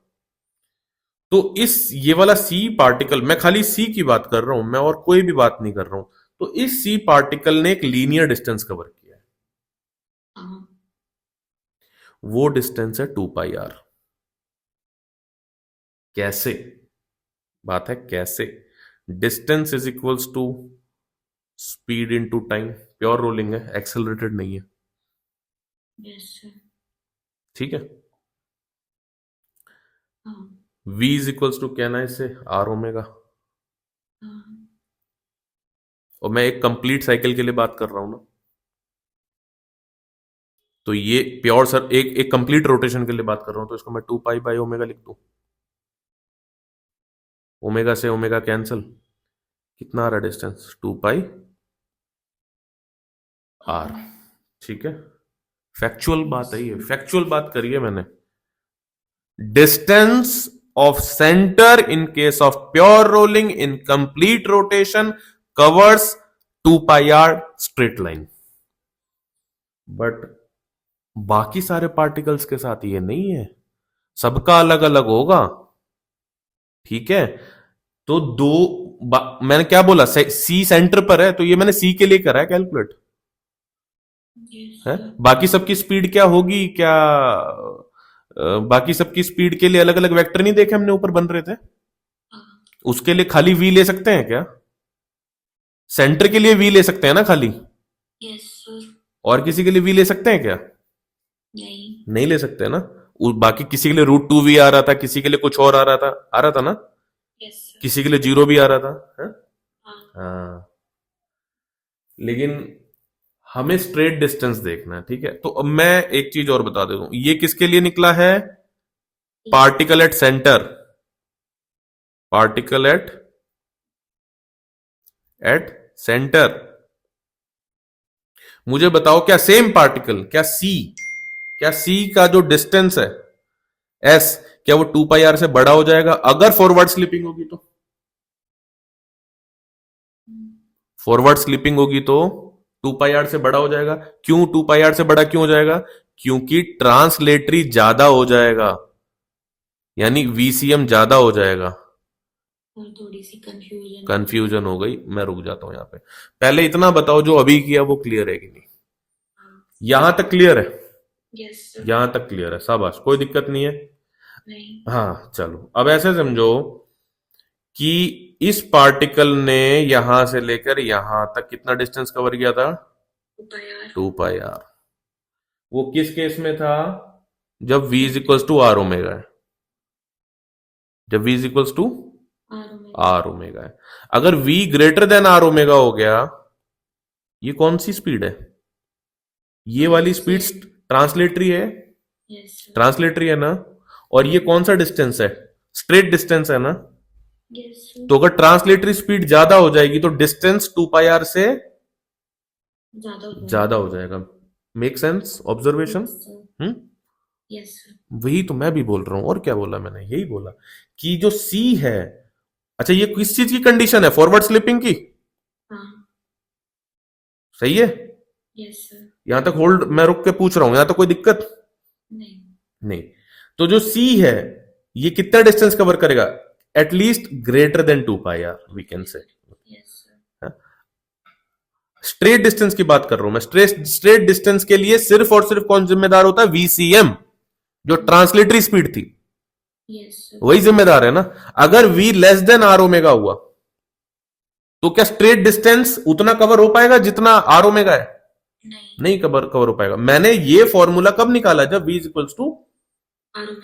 तो इस ये वाला सी पार्टिकल, मैं खाली सी की बात कर रहा हूं, मैं और कोई भी बात नहीं कर रहा हूं, तो इस सी पार्टिकल ने एक लीनियर डिस्टेंस कवर किया है। हाँ। वो डिस्टेंस है 2πr। कैसे? बात है कैसे। Distance is equals to speed into time. Pure rolling है, एक्सेलरेटेड नहीं है। Yes sir. ठीक है। हाँ। v इज इक्वल्स टू कहना है इसे आर ओमेगा। हाँ। और मैं एक कंप्लीट साइकिल के लिए बात कर रहा हूं ना, तो ये प्योर सर एक कंप्लीट रोटेशन के लिए बात कर रहा हूं, तो इसको मैं 2π/ओमेगा लिख दूं। ओमेगा से ओमेगा कैंसल, कितना आ रहा है डिस्टेंस? 2πr। ठीक है, फैक्चुअल बात है ये, फैक्चुअल बात करी है मैंने। Distance of centre in case of pure rolling in complete rotation covers 2πr straight line. But बाकी सारे पार्टिकल्स के साथ ये नहीं है, सबका अलग अलग होगा। ठीक है, तो मैंने क्या बोला, सी सेंटर पर है, तो ये मैंने सी के लिए करा है कैलकुलेट। यस है सर। बाकी सबकी स्पीड क्या होगी, क्या बाकी सबकी स्पीड के लिए अलग अलग वेक्टर नहीं देखे हमने ऊपर बन रहे थे? हाँ। उसके लिए खाली वी ले सकते हैं क्या? सेंटर के लिए वी ले सकते हैं ना खाली? Yes sir. और किसी के लिए वी ले सकते हैं क्या? नहीं। नहीं ले सकते ना। बाकी किसी के लिए √2v आ रहा था, किसी के लिए कुछ और आ रहा था ना, यस सर। किसी के लिए 0 भी आ रहा था। है? हाँ। हाँ, लेकिन हमें स्ट्रेट डिस्टेंस देखना है। ठीक है, तो अब मैं एक चीज और बता देता हूं, ये किसके लिए निकला है? Particle at centre, particle at centre. मुझे बताओ, क्या सेम पार्टिकल, क्या सी का जो डिस्टेंस है एस, क्या वो 2πr से बड़ा हो जाएगा अगर फॉरवर्ड स्लिपिंग होगी? तो फॉरवर्ड स्लिपिंग होगी तो 2πr से बड़ा हो जाएगा। क्यों 2πr से बड़ा क्यों हो जाएगा? क्योंकि ट्रांसलेटरी ज्यादा हो जाएगा, यानी वीसीएम ज्यादा हो जाएगा। और थोड़ी सी कंफ्यूजन कंफ्यूजन हो गई, मैं रुक जाता हूं यहां पे। पहले इतना बताओ, जो अभी किया वो क्लियर है कि नहीं? यहां तक क्लियर है? Yes sir. यहां तक क्लियर है, शाबाश, कोई दिक्कत नहीं है। नहीं। हाँ चलो, अब ऐसे समझो कि इस पार्टिकल ने यहां से लेकर यहां तक कितना डिस्टेंस कवर किया था? ऊपर 2πr। वो किस केस में था? जब v is equals to are omega है। जब v is equals to are omega है। अगर v greater than R omega हो गया, ये कौन सी स्पीड है? ये वाली स्पीड ट्रांसलेटरी है, यस सर। ट्रांसलेटरी है ना। और ये कौन सा डिस्टेंस है? स्ट्रेट डिस्टेंस है ना। Yes sir. तो अगर ट्रांसलेटरी स्पीड ज्यादा हो जाएगी, तो डिस्टेंस 2πr से ज्यादा हो जाएगा। Make sense observation? Hmm, yes sir. वही तो मैं भी बोल रहा हूं, और क्या बोला मैंने? यही बोला कि जो सी है, अच्छा ये किस चीज की कंडीशन है? फॉरवर्ड स्लिपिंग की। हाँ। सही है? Yes sir. यहां तक होल्ड, मैं रुक के पूछ रहा हूं, यहां तक कोई दिक्कत नहीं। नहीं? तो जो सी है, ये कितना डिस्टेंस कवर करेगा? At least greater than 2πr we can say. Yes sir. Straight distance की बात कर रहा हूं मैं। स्ट्रेट डिस्टेंस के लिए सिर्फ और सिर्फ कौन जिम्मेदार होता है? वीसीएम, जो ट्रांसलेटरी स्पीड थी, यस सर। वही जिम्मेदार है ना। अगर v less than R omega हुआ, तो क्या स्ट्रेट डिस्टेंस उतना कवर हो पाएगा जितना आर ओमेगा है? नहीं। नहीं कवर हो पाएगा। मैंने ये फॉर्मूला कब निकाला? जब v is equals to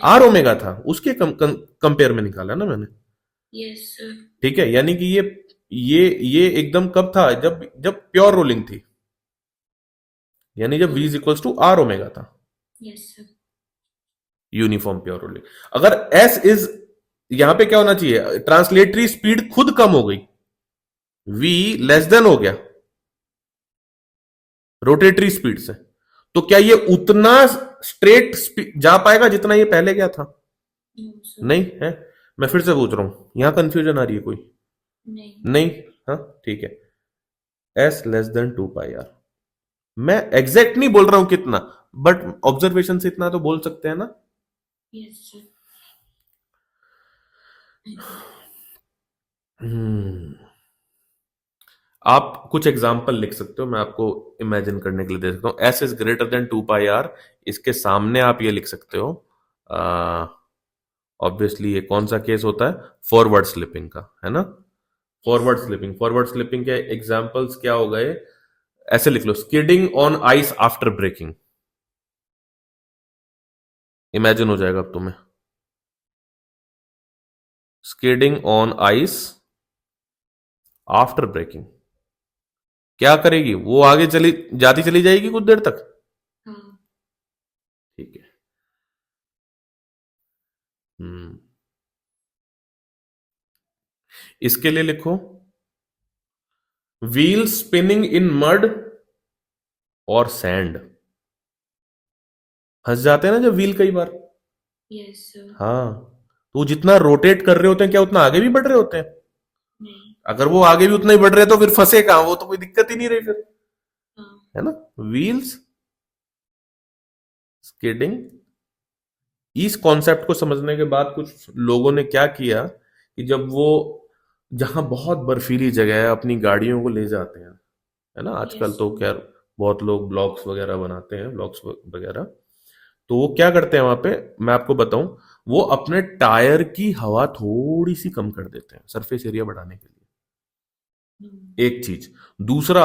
are omega था, उसके कंपेयर में निकाला ना मैंने। Yes sir. ठीक है, यानी कि ये एकदम कब था? जब प्योर रोलिंग थी, यानी जब v is equals to are omega था, yes sir. Uniform pure rolling. अगर s इज, यहां पे क्या होना चाहिए? ट्रांसलेटरी स्पीड खुद कम हो गई, v लेस देन हो गया रोटेटरी स्पीड से, तो क्या ये उतना स्ट्रेट जा पाएगा जितना ये पहले गया था? नहीं है। मैं फिर से पूछ रहा हूं, यहां कंफ्यूजन आ रही है कोई? नहीं। नहीं। हाँ ठीक है, s लेस देन 2πr। मैं एग्जैक्ट नहीं बोल रहा हूं कितना, बट ऑब्जर्वेशन से इतना तो बोल सकते हैं ना। Yes sir. हम्म आप कुछ एग्जाम्पल लिख सकते हो, मैं आपको इमेजिन करने के लिए दे सकता हूँ। S is greater than 2 pi R, इसके सामने आप ये लिख सकते हो। ऑब्वियसली ये कौन सा केस होता है, फॉरवर्ड स्लिपिंग का, है ना। फॉरवर्ड स्लिपिंग के एग्जाम्पल्स क्या हो गए, ऐसे लिख लो, skidding on ice after braking. Imagine हो जाएगा अब तुम्हें, skidding on ice after braking. क्या करेगी वो, आगे चली जाएगी कुछ देर तक। हाँ। ठीक है। हम्म इसके लिए लिखो, व्हील स्पिनिंग इन मड और सैंड। फंस जाते हैं ना जब व्हील कई बार। Yes sir. हाँ, तो वो जितना रोटेट कर रहे होते हैं, क्या उतना आगे भी बढ़ रहे होते हैं। नहीं। अगर वो आगे भी उतना ही बढ़ रहे हैं तो फिर फंसे कहां, वो तो कोई दिक्कत ही नहीं रही फिर, हाँ। है ना। Wheels skidding. इस कॉन्सेप्ट को समझने के बाद कुछ लोगों ने क्या किया कि जब वो जहां बहुत बर्फीली जगह है अपनी गाड़ियों को ले जाते हैं, है ना, आजकल यस तो सर। खैर बहुत लोग ब्लॉग्स वगैरह बनाते हैं, ब्लॉग्स वगैरह। तो वो क्या करते हैं वहां पे, मैं आपको बताऊं, वो अपने टायर की हवा थोड़ी सी कम कर देते हैं सरफेस एरिया बढ़ाने के लिए। एक चीज। दूसरा,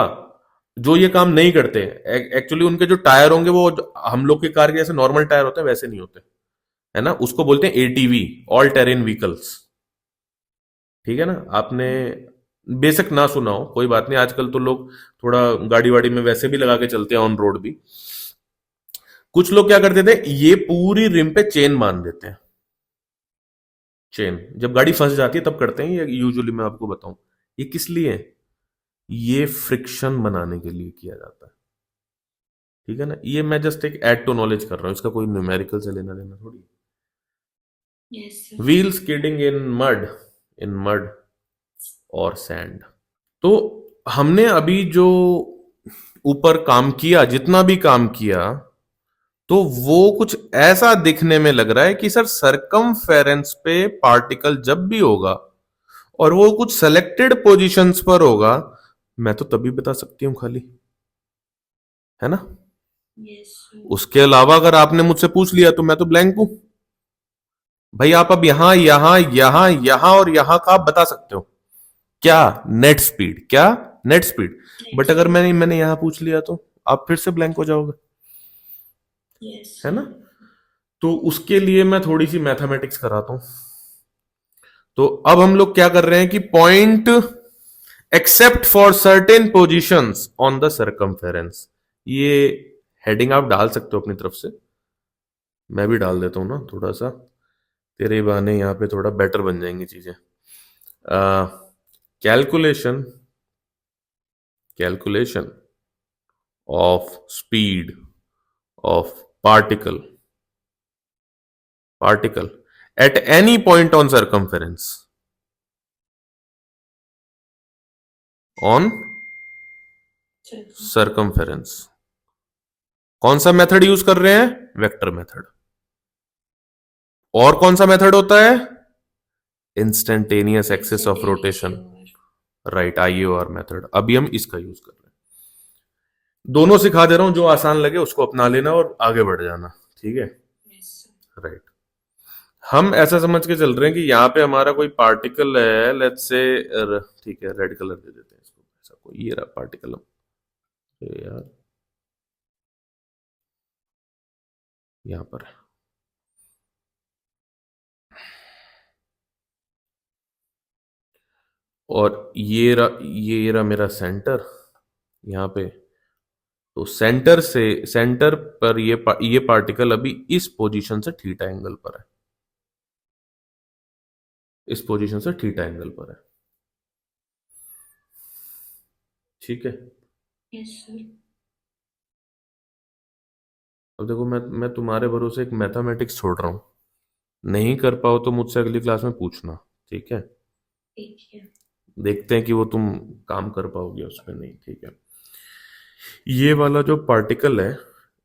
जो ये काम नहीं करते, एक्चुअली उनके जो टायर होंगे वो हम लोग के कार के जैसे नॉर्मल टायर होते हैं वैसे नहीं होते, है ना। उसको बोलते हैं एटीवी, ऑल टेरेन व्हीकल्स। ठीक है ना। आपने बेशक ना सुना हो, कोई बात नहीं, आजकल तो लोग थोड़ा गाड़ी वाड़ी में वैसे भी लगा के चलते हैं ऑन रोड भी। कुछ लोग क्या करते थे, ये पूरी रिम पे चेन बांध देते हैं। चेन जब गाड़ी फंस जाती है तब करते हैं ये, यूजुअली मैं आपको बताऊं ये किस लिए है। ये फ्रिक्शन बनाने के लिए किया जाता है। ठीक है ना, ये मैं जस्ट एक ऐड टू नॉलेज कर रहा हूं, इसका कोई न्यूमेरिकल से लेना देना थोड़ी। Yes sir. Wheel skidding in mud और सैंड। तो हमने अभी जो ऊपर काम किया, जितना भी काम किया, तो वो कुछ ऐसा दिखने में लग रहा है कि सर सरकमफेरेंस पे पार्टिकल जब भी होगा और वो कुछ सेलेक्टेड पोजीशंस पर होगा, मैं तो तभी बता सकती हूँ खाली, है ना। Yes sir. उसके अलावा अगर आपने मुझसे पूछ लिया तो मैं तो ब्लैंक हूं। भाई आप अब यहां यहां यहां यहां और यहां का आप बता सकते हो क्या, नेट स्पीड क्या, नेट स्पीड। बट नेक्स्ट अगर वीक। मैंने यहां पूछ लिया तो आप फिर से ब्लैंक हो जाओगे, यस है सर। ना। तो उसके लिए मैं थोड़ी सी मैथमेटिक्स कराता हूं। तो अब हम लोग क्या कर रहे हैं कि point except for certain positions on the circumference, ये हेडिंग आप डाल सकते हो अपनी तरफ से। मैं भी डाल देता हूं ना थोड़ा सा, तेरे बहाने यहाँ पे थोड़ा बेटर बन जाएंगी चीजें। Calculation calculation of speed of particle particle at any point on circumference, on sir. Circumference. कौन सा मेथड यूज कर रहे हैं, वेक्टर मेथड। और कौन सा मेथड होता है, instantaneous axis of instantaneous rotation, UR. Right, IOR method. अभी हम इसका यूज कर रहे हैं। दोनों सिखा दे रहा हूं, जो आसान लगे उसको अपना लेना और आगे बढ़ जाना, ठीक है। Yes sir. राइट। हम ऐसा समझ के चल रहे हैं कि यहाँ पे हमारा कोई पार्टिकल है, लेट्स से, ठीक है, रेड कलर दे देते हैं इसको, ऐसा कोई ये रहा पार्टिकल। यार यहाँ पर है। और ये रहा मेरा सेंटर यहाँ पे। तो सेंटर पर ये पार्टिकल अभी इस पोजीशन से थीटा एंगल पर है, इस पोजीशन से थीटा एंगल पर है। ठीक है। Yes sir. अब देखो, मैं तुम्हारे भरोसे एक मैथमेटिक्स छोड़ रहा हूँ, नहीं कर पाओ तो मुझसे अगली क्लास में पूछना, ठीक है। ठीक है। देखते हैं कि वो तुम काम कर पाओगे उस पर, नहीं, ठीक है। ये वाला जो पार्टिकल है,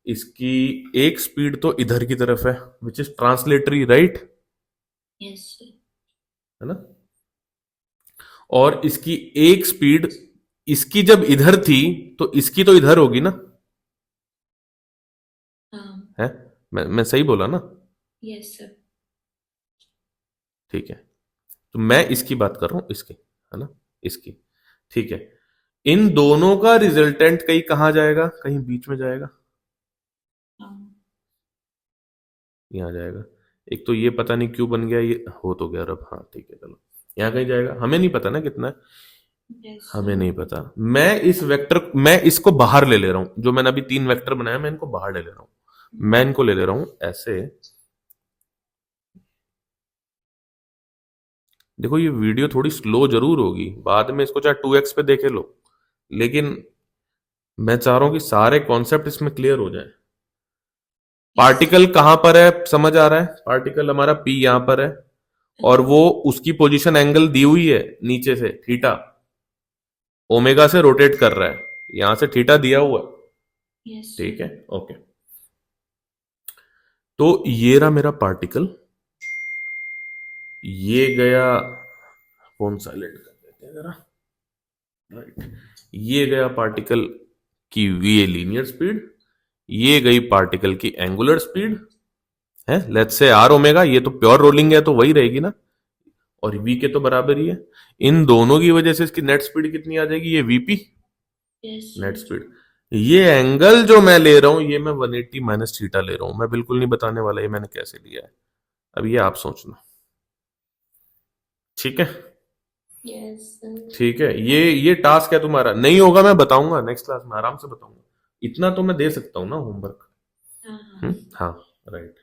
इसकी एक स्पीड तो इधर की तरफ है, which is translatory, right? Yes sir. है ना? और इसकी एक स्पीड, इसकी जब इधर थी तो इसकी तो इधर होगी ना? हाँ। है? मैं सही बोला ना? Yes sir. ठीक है, तो मैं इसकी बात कर रहा हूं, इसकी, है ना? इसकी। ठीक है, इन दोनों का रिजल्टेंट कहीं कहां जाएगा? कहीं बीच में जाएगा, हाँ। यहाँ जाएगा। एक तो ये पता नहीं क्यों बन गया, ये हो तो गया अब, हाँ ठीक है चलो, यहाँ कहीं जाएगा। हमें नहीं पता ना कितना है, यस हमें सर। नहीं पता। मैं इसको बाहर ले ले रहा हूं, जो मैंने अभी 3 वेक्टर बनाया मैं इनको बाहर ले ले रहा हूं। मैं इनको ले ले रहा हूं ऐसे। देखो ये वीडियो थोड़ी स्लो जरूर होगी, बाद में इसको चाहे 2x पे देखे लो, लेकिन मैं चाह रहा हूं कि सारे कॉन्सेप्ट इसमें क्लियर हो जाए। Yes sir. पार्टिकल कहां पर है, समझ आ रहा है? पार्टिकल हमारा P यहां पर है, और वो उसकी पोजीशन एंगल दी हुई है नीचे से, थीटा, ओमेगा से रोटेट कर रहा है, यहां से थीटा दिया हुआ है। यस ठीक सर। है, ओके। तो ये रहा मेरा पार्टिकल, ये गया, फोन साइलेंट कर देते हैं जरा, राइट। ये गया पार्टिकल की वी लीनियर स्पीड, ये गई पार्टिकल की एंगुलर स्पीड, है लेट्स से आर ओमेगा, ये तो प्योर रोलिंग है तो वही रहेगी ना, और वी के तो बराबर ही है। इन दोनों की वजह से इसकी नेट स्पीड कितनी आ जाएगी? ये VP yes net sir. Speed. ये एंगल जो मैं ले रहा हूं, ये मैं 180 माइनस थीटा ले रहा हूं, मैं बिल्कुल नहीं बताने वाला ये मैंने कैसे लिया है, अब ये आप सोचना। ठीक है, यस सर। ठीक है, ये टास्क है तुम्हारा, नहीं होगा मैं बताऊंगा नेक्स्ट क्लास में, आराम से बताऊंगा, इतना तो मैं दे सकता हूं ना होमवर्क। हाँ हाँ। हाँ, राइट।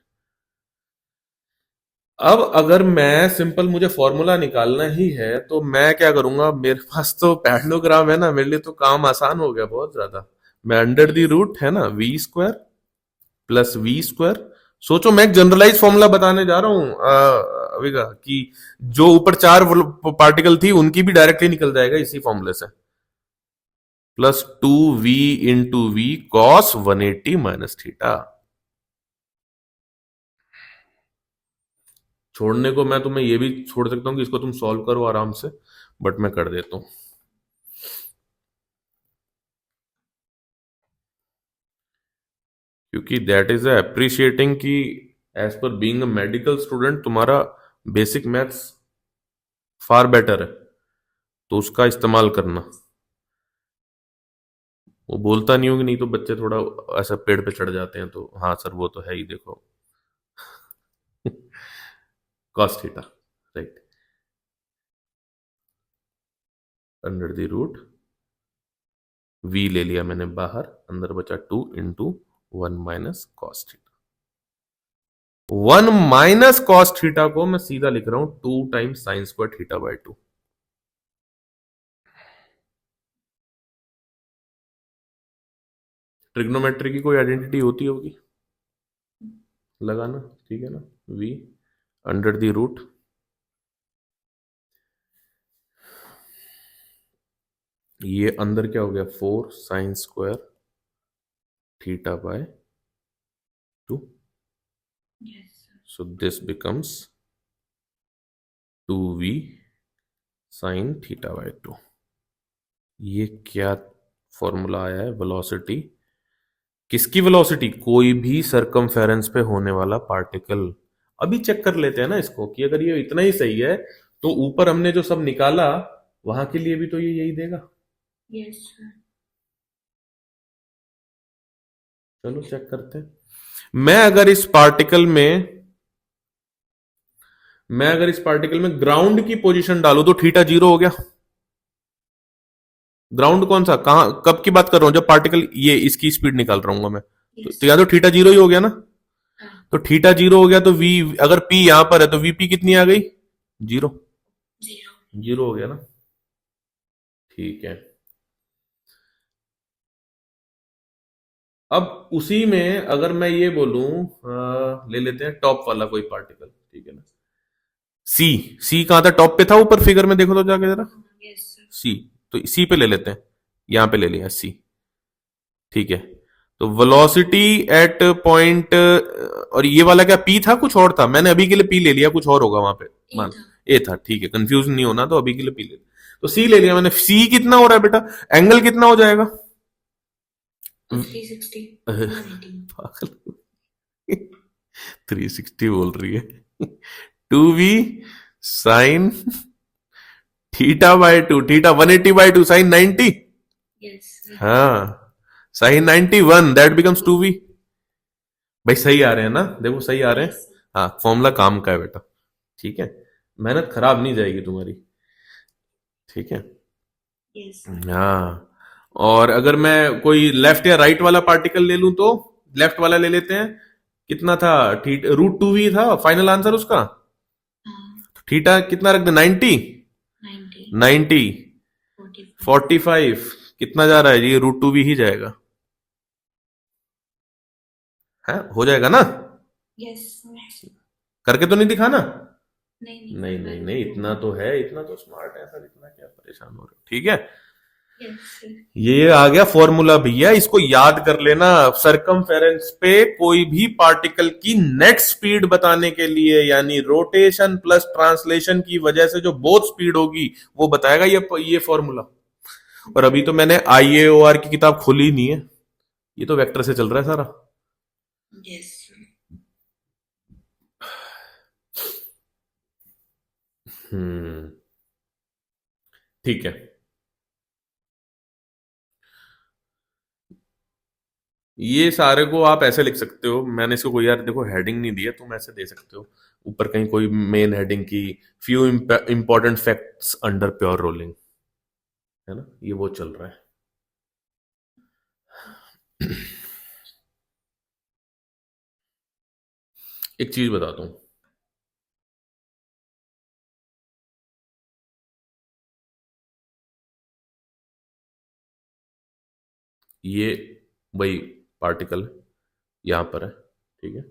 अब अगर मैं सिंपल, मुझे फॉर्मूला निकालना ही है तो मैं क्या करूंगा, मेरे पास तो पैरेललोग्राम है ना, मेरे लिए तो काम आसान हो गया बहुत ज्यादा। मैं अंडर दी यस। रूट, है ना, V square plus V square. सोचो मैं एक जनरलाइज फॉर्मूला बताने जा रहा हूं अविगा, कि जो ऊपर 4 पार्टिकल थी उनकी भी डायरेक्टली निकल जाएगा इसी फॉर्मूले से, plus 2v into V cos 180 minus theta. छोड़ने को मैं तुम्हें ये भी छोड़ सकता हूँ कि इसको तुम सॉल्व करो आराम से, बट मैं कर देता हूँ, क्योंकि दैट इज अप्रिशिएटिंग कि as per being a medical student तुम्हारा बेसिक मैथ्स फार बेटर है, तो उसका इस्तेमाल करना। वो बोलता नहीं हूँ कि नहीं तो बच्चे थोड़ा ऐसा पेड़ पे चढ़ जाते हैं, तो हाँ सर वो तो है ही, देखो cos theta, right, under the root, V ले लिया मैंने बाहर, अंदर बचा 2 into 1 minus cos theta. 1 minus cos theta को मैं सीधा लिख रहा हूं 2 times sine square theta by 2। Trigonometry की कोई आइडेंटिटी होती होगी, लगाना, ठीक है ना? वी अंडर द रूट, ये अंदर क्या हो गया, 4 sign square theta by 2, yes sir. So this becomes 2v sine theta by 2। ये क्या फॉर्मूला आया है, वेलोसिटी, किसकी वेलोसिटी? कोई भी सरकमफेरेंस पे होने वाला पार्टिकल। अभी चेक कर लेते हैं ना इसको, कि अगर ये इतना ही सही है तो ऊपर हमने जो सब निकाला वहां के लिए भी तो ये यही देगा। Yes sir. चलो चेक करते हैं। मैं अगर इस पार्टिकल में ग्राउंड की पोजीशन डालू तो थीटा 0 हो गया। ग्राउंड कौन सा, कहां, कब की बात कर रहा हूं, जब पार्टिकल ये इसकी स्पीड निकाल रहा हूं मैं, यस तो यहाँ सर। तो थीटा 0 ही हो गया ना। हाँ। तो थीटा 0 हो गया तो वी, अगर पी यहां पर है तो वीपी कितनी आ गई? 0। 0। 0 हो गया ना, ठीक है। अब उसी में अगर मैं ये बोलूं, ले लेते हैं टॉप वाला कोई पार्टिकल, ठीक है ना, सी। सी कहां था, टॉप पे था, ऊपर फिगर में देखो तो जाके जरा, यस सर। सी। तो सी पे ले लेते हैं, यहां पे ले लिया सी, ठीक है। तो वेलोसिटी एट पॉइंट, और ये वाला क्या पी था कुछ और था, मैंने अभी के लिए पी ले लिया, कुछ और होगा वहां पे ए मान। था। ए था, ठीक है, कंफ्यूज नहीं होना, तो अभी के लिए पी ले, तो सी ले लिया मैंने। सी कितना हो रहा है बेटा, एंगल कितना हो जाएगा? 360 180। पागल, 360 बोल रही है। 2v sine theta by two, theta 180/2 sine 90। Yes. हाँ, साइन 91 दैट बिकम्स 2v। भाई सही आ रहे हैं ना, देखो सही आ रहे हैं। यस। हाँ, फॉर्मूला काम का है बेटा, ठीक है, मेहनत खराब नहीं जाएगी तुम्हारी, ठीक है। यस। हाँ, और अगर मैं कोई लेफ्ट या राइट वाला पार्टिकल ले लूं, तो लेफ्ट वाला ले लेते हैं। कितना था, √2v था फाइनल आंसर उसका। हाँ। तो थीटा कितना रख दे, 90, 90 90 45। 45 कितना जा रहा है जी, √2v ही जाएगा, है हो जाएगा ना? यस। करके तो नहीं दिखाना? नहीं नहीं नहीं नहीं, इतना तो है, इतना तो स्मार्ट है सर, इतना क्या परेशान हो रहे हो, ठीक है। यस। ये आ गया फॉर्मूला भैया, इसको याद कर लेना। सरकमफेरेंस पे कोई भी पार्टिकल की नेट स्पीड बताने के लिए, यानी रोटेशन प्लस ट्रांसलेशन की वजह से जो बोथ स्पीड होगी वो बताएगा ये फॉर्मूला। और अभी तो मैंने IAOR की किताब खोली नहीं है, ये तो वेक्टर से चल रहा है सारा। यस। हम्म, ठीक है। ये सारे को आप ऐसे लिख सकते हो, मैंने इसको कोई यार देखो हेडिंग नहीं दी है, तुम ऐसे दे सकते हो ऊपर कहीं कोई मेन हेडिंग की, few important facts under pure rolling, है ना, ये वो चल रहा है। एक चीज बताता हूँ, ये वही पार्टिकल यहां पर है, ठीक है।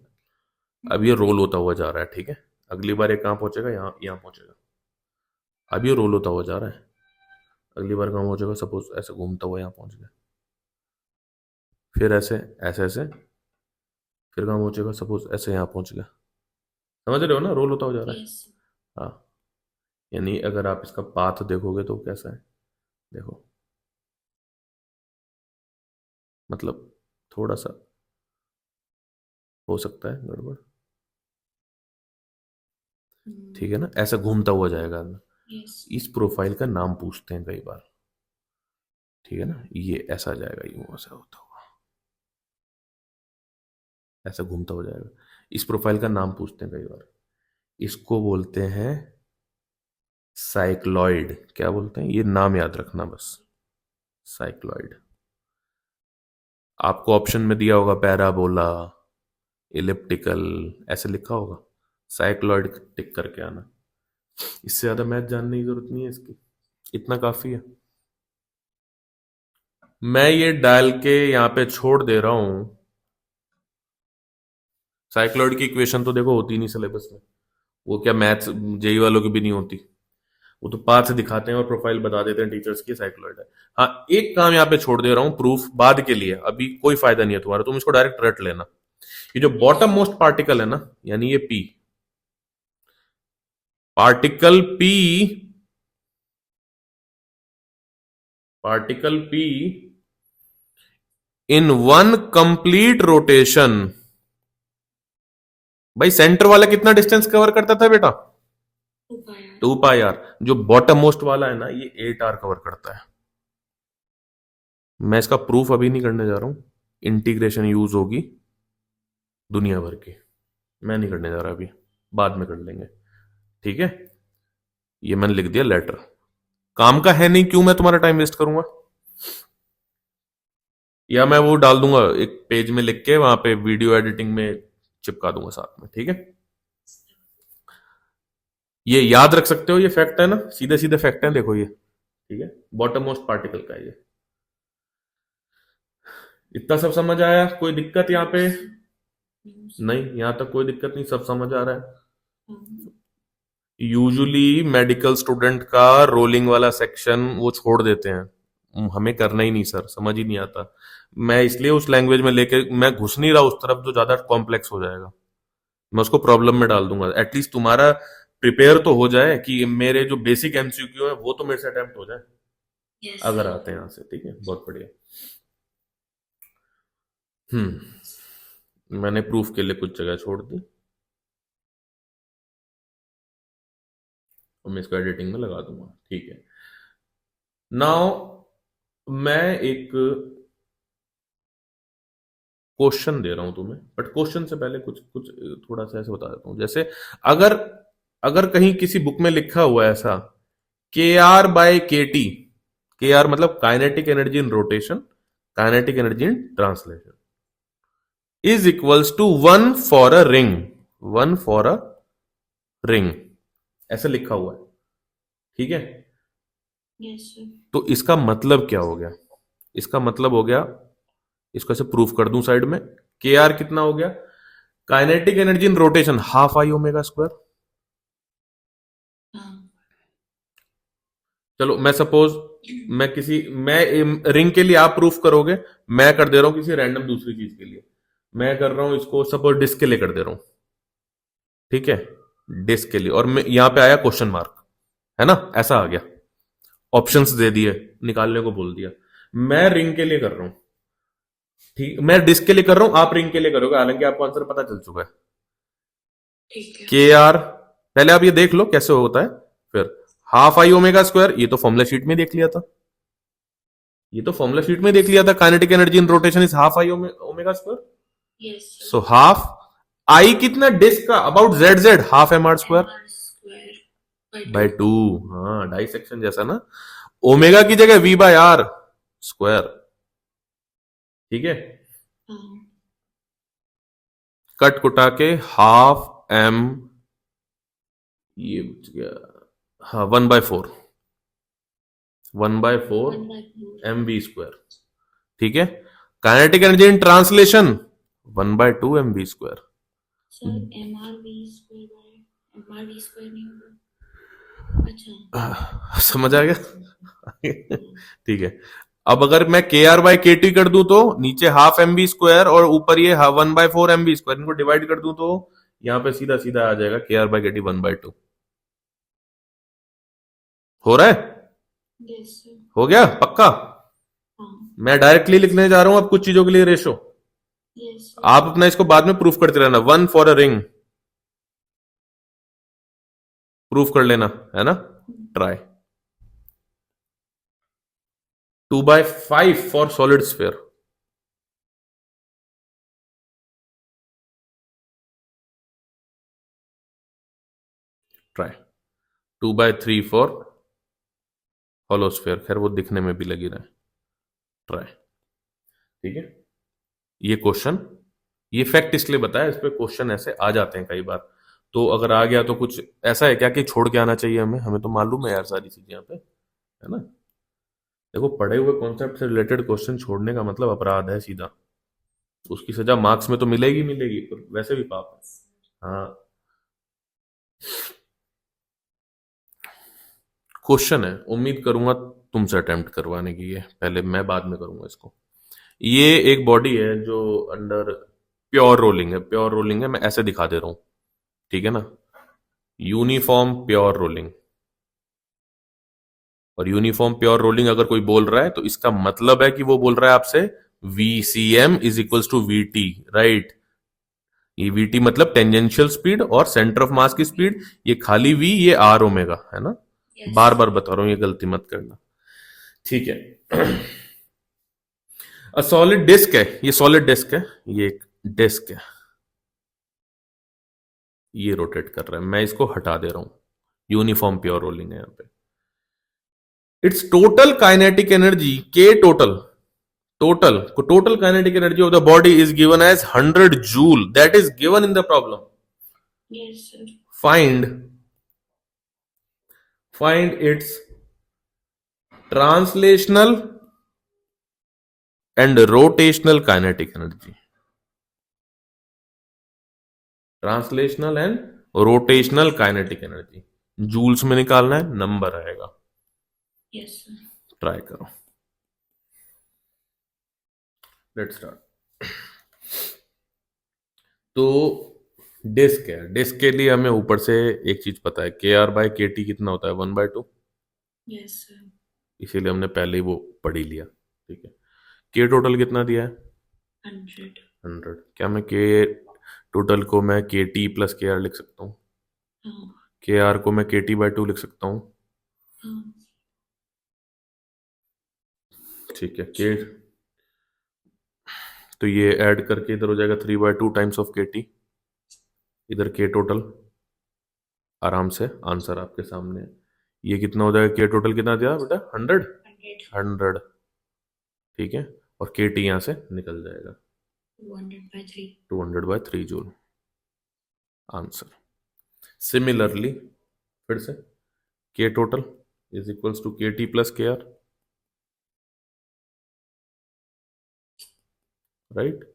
अब ये रोल होता हुआ जा रहा है, ठीक है। अगली बार ये कहां पहुंचेगा, यहाँ यहाँ पहुंचेगा। अब ये रोल होता हुआ जा रहा है, अगली बार कहां पहुंचेगा, सपोज ऐसे घूमता हुआ यहाँ पहुंच गया, फिर ऐसे ऐसे ऐसे, फिर कहां पहुंचेगा, सपोज ऐसे यहाँ पहुंच गया। समझ रहे हो ना, रोल होता हुआ जा रहा है। यस। हाँ, यानी अगर आप इसका पाथ देखोगे तो कैसा है, देखो, मतलब थोड़ा सा हो सकता है गड़बड़, ठीक है ना, ऐसा घूमता हुआ जाएगा। यस। इस प्रोफाइल का नाम पूछते हैं कई बार, ठीक है ना, ये ऐसा जाएगा, यूं ऐसा होता हुआ, ऐसा घूमता हो जाएगा। इस प्रोफाइल का नाम पूछते हैं कई बार, इसको बोलते हैं साइक्लॉइड। क्या बोलते हैं, ये नाम याद रखना बस, साइक्लॉइड। आपको ऑप्शन में दिया होगा पैराबोला, इलिप्टिकल, ऐसे लिखा होगा, साइक्लॉइड टिक करके आना। इससे ज्यादा मैथ जानने की जरूरत नहीं है इसकी, इतना काफी है। मैं ये डाल के यहाँ पे छोड़ दे रहा हूं, साइक्लॉइड की इक्वेशन तो देखो होती नहीं सिलेबस में, वो क्या मैथ्स जेई वालों की भी नहीं होती, वो तो पाथ दिखाते हैं और प्रोफाइल बता देते हैं टीचर्स की, साइक्लॉइड है। हाँ, एक काम यहाँ पे छोड़ दे रहा हूँ, प्रूफ बाद के लिए, अभी कोई फायदा नहीं है तुम्हारा, तुम इसको डायरेक्ट रट लेना। ये जो बॉटम मोस्ट पार्टिकल है ना, यानी ये P, particle P, particle P in one complete rotation, भाई सेंटर वाला कितना डिस्टेंस कवर करता था बेटा, 2 पाई। 2πr। जो बॉटम मोस्ट वाला है ना, ये 8r कवर करता है। मैं इसका प्रूफ अभी नहीं करने जा रहा हूं, इंटीग्रेशन यूज होगी दुनिया भर की, मैं नहीं करने जा रहा अभी, बाद में कर लेंगे, ठीक है। ये मैंने लिख दिया लेटर, काम का है नहीं, क्यों मैं तुम्हारा टाइम वेस्ट करूंगा, या मैं वो डाल दूंगा एक पेज में लिख के, वहां पे वीडियो एडिटिंग में चिपका दूंगा साथ में, ठीक है। ये याद रख सकते हो, ये फैक्ट है ना, सीधे सीधे फैक्ट है, देखो ये, ठीक है, बॉटम मोस्ट पार्टिकल का है ये। इतना सब समझ आया, कोई दिक्कत यहाँ पे? नहीं, यहां तक कोई दिक्कत नहीं, सब समझ आ रहा है। यूजुअली मेडिकल स्टूडेंट का रोलिंग वाला सेक्शन वो छोड़ देते हैं, हमें करना ही नहीं सर, समझ ही नहीं आता। मैं इसलिए उस लैंग्वेज में लेके मैं घुस नहीं रहा उस तरफ जो ज्यादा कॉम्प्लेक्स हो जाएगा, मैं उसको प्रॉब्लम में डाल दूंगा। एटलीस्ट तुम्हारा प्रिपेयर तो हो जाए कि मेरे जो बेसिक एमसीक्यू है वो तो मेरे से अटेम्प्ट हो जाए, यस अगर सर। आते हैं यहाँ से। ठीक है, बहुत बढ़िया। मैंने प्रूफ के लिए कुछ जगह छोड़ दी, और मैं इसको एडिटिंग में लगा दूंगा। ठीक है, नाउ मैं एक क्वेश्चन दे रहा हूं तुम्हें, बट क्वेश्चन से पहले कुछ कुछ थोड़ा सा ऐसे बता देता हूं। जैसे अगर अगर कहीं किसी बुक में लिखा हुआ है ऐसा, K R by K T, K R मतलब kinetic energy in rotation, kinetic energy in translation, is equals to 1 for a ring, 1 for a ring, ऐसा लिखा हुआ है। ठीक है, यस सर। तो इसका मतलब क्या हो गया? इसका मतलब हो गया, इसको ऐसे प्रूफ कर दूं साइड में, के आर कितना हो गया? Kinetic energy in rotation half I omega square. हाँ। चलो मैं सपोज, मैं रिंग के लिए आप प्रूफ करोगे, मैं कर दे रहा हूं किसी रैंडम दूसरी चीज के लिए। मैं कर रहा हूं इसको सपोज डिस्क के लिए कर दे रहा हूं। ठीक है, डिस्क के लिए, और मैं यहां पे आया क्वेश्चन मार्क, है ना, ऐसा आ गया, ऑप्शंस दे दिए, निकालने को बोल दिया। मैं रिंग के लिए कर रहा हूं, ठीक, मैं डिस्क के लिए कर रहा हूं, आप रिंग के लिए करोगे, हालांकि आपको आंसर पता चल चुका है। ठीक है। के आर, पहले आप ये देख लो कैसे होता है, फिर हाफ आई ओमेगा स्क्वायर, ये तो फॉर्मुला शीट में देख लिया था, ये तो फॉर्मुला शीट में देख लिया था, kinetic energy in rotation is half I omega square. Yes sir. So half I कितना डिस्क का, about Z Z, half M R square M R square by 2। हाँ, डाइसेक्शन जैसा ना, ओमेगा की जगह वी बाय आर स्क्वायर। ठीक है, हाँ। कट कुटा के हाफ एम, ये बच गया, हाँ 1/4, 1/4 1/4 एम वी स्क्वायर। ठीक है, kinetic energy in translation 1/2 M V square. Sir M R V square by M R V square नहीं होगा। अच्छा। समझ आ गया? ठीक है, अब अगर मैं के आर बाय के टी कर दूं तो नीचे हाफ एम बी स्क्वायर और ऊपर ये 1/4 एम बी स्क्वायर, इनको डिवाइड कर दूं तो यहां पे सीधा सीधा आ जाएगा के आर बाय के टी 1/2। हो रहा है? Yes sir. हो गया पक्का? हाँ। मैं डायरेक्टली लिखने जा रहा हूं अब कुछ चीजों के लिए रेशो, यस आप अपना इसको बाद में प्रूफ करते रहना। 1 फॉर अ रिंग प्रूफ कर लेना, है ना, try. 2/5 for solid sphere, try. 2/3 for hollow sphere, खैर वो दिखने में भी लगी रहा है, ट्राई। ठीक है, ये क्वेश्चन, ये फैक्ट इसलिए बताया, इस पे क्वेश्चन ऐसे आ जाते हैं कई बार। तो अगर आ गया तो कुछ ऐसा है क्या कि छोड़ के आना चाहिए हमें, हमें तो मालूम है यार सारी चीजें यहाँ पे, है ना। देखो, पढ़े हुए कॉन्सेप्ट से रिलेटेड क्वेश्चन छोड़ने का मतलब अपराध है सीधा, उसकी सजा मार्क्स में तो मिलेगी मिलेगी, पर वैसे भी पाप है। हाँ, क्वेश्चन है, उम्मीद करूंगा तुमसे अटेम्प्ट करवाने की है, पहले मैं बाद में करूंगा इसको। ये एक बॉडी है जो अंडर प्योर रोलिंग है, प्योर रोलिंग है, मैं ऐसे दिखा दे रहा हूं, ठीक है ना, यूनिफॉर्म प्योर रोलिंग। और यूनिफॉर्म प्योर रोलिंग अगर कोई बोल रहा है तो इसका मतलब है कि वो बोल रहा है आपसे VCM is equals to VT, right. ये VT मतलब टेंजेंशियल स्पीड और सेंटर ऑफ मास की स्पीड, ये खाली V, ये R ओमेगा, है ना। बार बार बता रहा हूं, ये गलती मत करना, ठीक है। सॉलिड डिस्क है, ये सॉलिड डिस्क है, ये एक डिस्क है, ये रोटेट कर रहा है, मैं इसको हटा दे रहा हूं, यूनिफॉर्म प्योर रोलिंग है यहां पे। इट्स टोटल काइनेटिक एनर्जी, के total kinetic energy of the body is given as 100 joule, that is given in the problem. Yes sir. Find its translational and rotational kinetic energy, translational and rotational kinetic energy joules में निकालना है, number आएगा। यस सर। Try करो। Let's start. तो disc है, disc के लिए हमें ऊपर से एक चीज पता है, के आर बाय के टी कितना होता है, 1/2। Yes, sir. इसीलिए हमने पहले ही वो पढ़ ही लिया। ठीक है, के टोटल कितना दिया है, 100. 100। क्या मैं के टोटल को मैं के टी प्लस के आर लिख सकता हूँ? हाँ. के आर को मैं के टी बाय 2 लिख सकता हूँ। हाँ. ठीक है, के तो ये ऐड करके इधर हो जाएगा 3/2 टाइम्स ऑफ के टी, इधर के टोटल। आराम से आंसर आपके सामने है। ये कितना हो जाएगा, के टोटल कितना दिया बेटा, 100। 100. 100, ठीक है, और के टी यहाँ से निकल जाएगा, 200/3. 200/3 जूल। आंसर। सिमिलरली फिर से के टोटल इज इक्वल्स टू के टी प्लस के आर, राइट। Yes,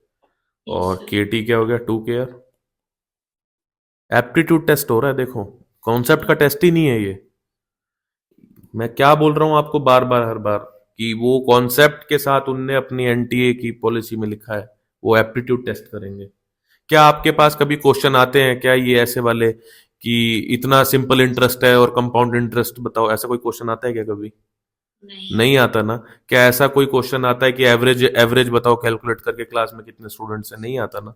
और sir. के टी क्या हो गया, 2 के आर। एप्टीट्यूड टेस्ट हो रहा है, देखो कॉन्सेप्ट का टेस्ट ही नहीं है ये। मैं क्या बोल रहा हूं आपको बार बार हर बार, कि वो कॉन्सेप्ट के साथ उनने अपनी एनटीए की पॉलिसी में लिखा है वो एप्टीट्यूड टेस्ट करेंगे। क्या आपके पास कभी क्वेश्चन आते हैं क्या ये ऐसे वाले कि इतना सिंपल इंटरेस्ट है और कंपाउंड इंटरेस्ट बताओ, ऐसा कोई क्वेश्चन आता है क्या कभी? नहीं. नहीं आता ना। क्या ऐसा कोई क्वेश्चन आता है कि एवरेज एवरेज बताओ कैलकुलेट करके क्लास में कितने स्टूडेंट्स हैं? नहीं आता ना।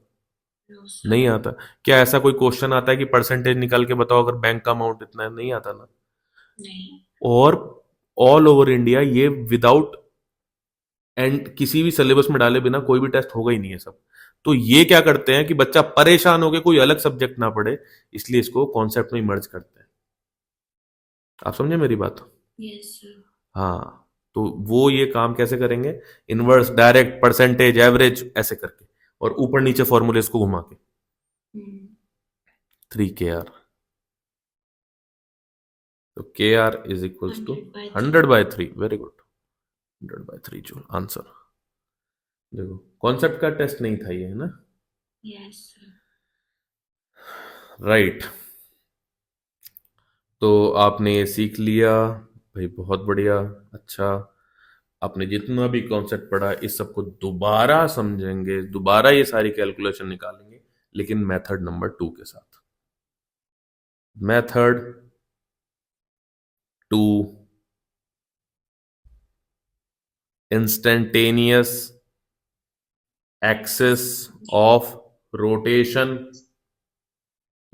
No, sir. नहीं आता। क्या ऐसा कोई क्वेश्चन आता है कि परसेंटेज निकाल के बताओ अगर बैंक का अमाउंट इतना है? नहीं आता ना। नहीं. और ऑल ओवर इंडिया ये विदाउट एंड किसी भी सिलेबस में डाले बिना कोई भी टेस्ट होगा ही नहीं है सब। तो ये क्या करते हैं कि बच्चा परेशान होकर कोई अलग सब्जेक्ट ना पढ़े, इसलिए इसको कॉन्सेप्ट में मर्ज करते हैं। आप समझे मेरी बात? Yes, sir. हाँ, तो वो ये काम कैसे करेंगे, इनवर्स, डायरेक्ट, परसेंटेज, एवरेज ऐसे करके, और ऊपर नीचे फॉर्मूलेस को घुमा के। Hmm. 3 KR, तो K R is equals to 100/3. 100/3, very good, 100/3 joule. Answer. देखो कॉन्सेप्ट का टेस्ट नहीं था ये, है ना। Yes, sir. राइट, तो आपने ये सीख लिया भाई, बहुत बढ़िया। अच्छा, आपने जितना भी कॉन्सेप्ट पढ़ा इस सबको दोबारा समझेंगे, दोबारा ये सारी कैलकुलेशन निकालेंगे, लेकिन मेथड नंबर 2 के साथ। Method 2, instantaneous axis of rotation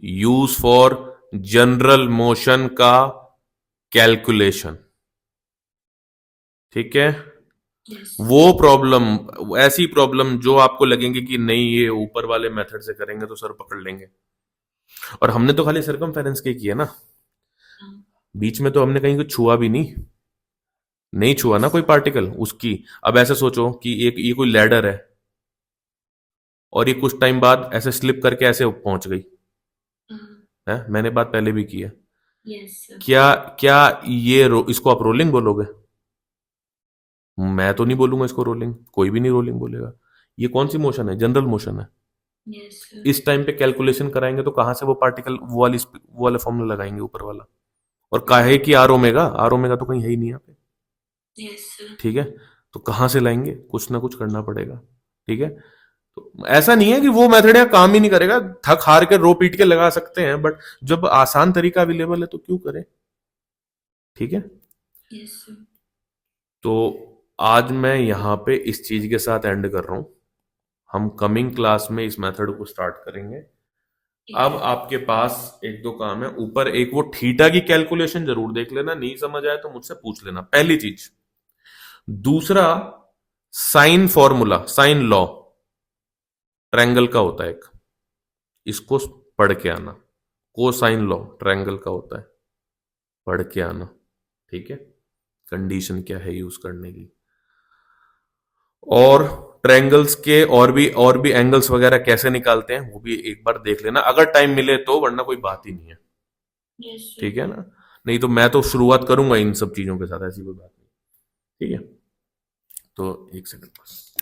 use for general motion का कैलकुलेशन। ठीक है, Yes. वो प्रॉब्लम, ऐसी प्रॉब्लम जो आपको लगेंगे कि नहीं ये ऊपर वाले मेथड से करेंगे तो सर पकड़ लेंगे। और हमने तो खाली सर्कमफेरेंस के किया ना, हाँ. बीच में तो हमने कहीं कुछ छुआ भी नहीं, नहीं छुआ ना कोई पार्टिकल उसकी। अब ऐसे सोचो कि एक ये कोई लैडर है और ये कुछ टाइम बाद ऐसे स्लिप करके ऐसे पहुंच गई हाँ. है, मैंने बात पहले भी की है। Yes, sir. क्या क्या ये इसको आप रोलिंग बोलोगे? मैं तो नहीं बोलूंगा इसको रोलिंग, कोई भी नहीं रोलिंग बोलेगा। ये कौन सी मोशन है, जनरल मोशन है। Yes, sir. इस टाइम पे कैलकुलेशन कराएंगे तो कहां से वो पार्टिकल वो वाले फॉर्मूला लगाएंगे ऊपर वाला, और काहे कि आर ओमेगा, आर ओमेगा तो कहीं है ही नहीं यहाँ पे। Yes, sir. ठीक है, तो कहां से लाएंगे, कुछ ना कुछ करना पड़ेगा। ठीक है, तो ऐसा नहीं है कि वो मेथड या काम ही नहीं करेगा, थक हार के रो पीट के लगा सकते हैं, बट जब आसान तरीका अवेलेबल है तो क्यों करें। ठीक है, Yes, sir. तो आज मैं यहां पे इस चीज के साथ एंड कर रहा हूं। हम कमिंग क्लास में इस मेथड को स्टार्ट करेंगे। अब आपके पास एक दो काम है, ऊपर एक वो थीटा की कैलकुलेशन जरूर देख लेना, नहीं समझ आए तो मुझसे पूछ लेना, पहली चीज। दूसरा, sine formula, sine law triangle का होता है एक, इसको पढ़ के आना। कोसाइन लॉ ट्रायंगल का होता है, पढ़ के आना। ठीक है, कंडीशन क्या है यूज करने की। और ट्रायंगल्स के और भी एंगल्स वगैरह कैसे निकालते हैं वो भी एक बार देख लेना अगर टाइम मिले तो, वरना कोई बात ही नहीं है। Yes, sir. ठीक है ना, नहीं तो मैं तो शुरुआत करूंगा इन सब चीजों के साथ, ऐसी कोई बात नहीं। ठीक है, तो एक सेकंड बस।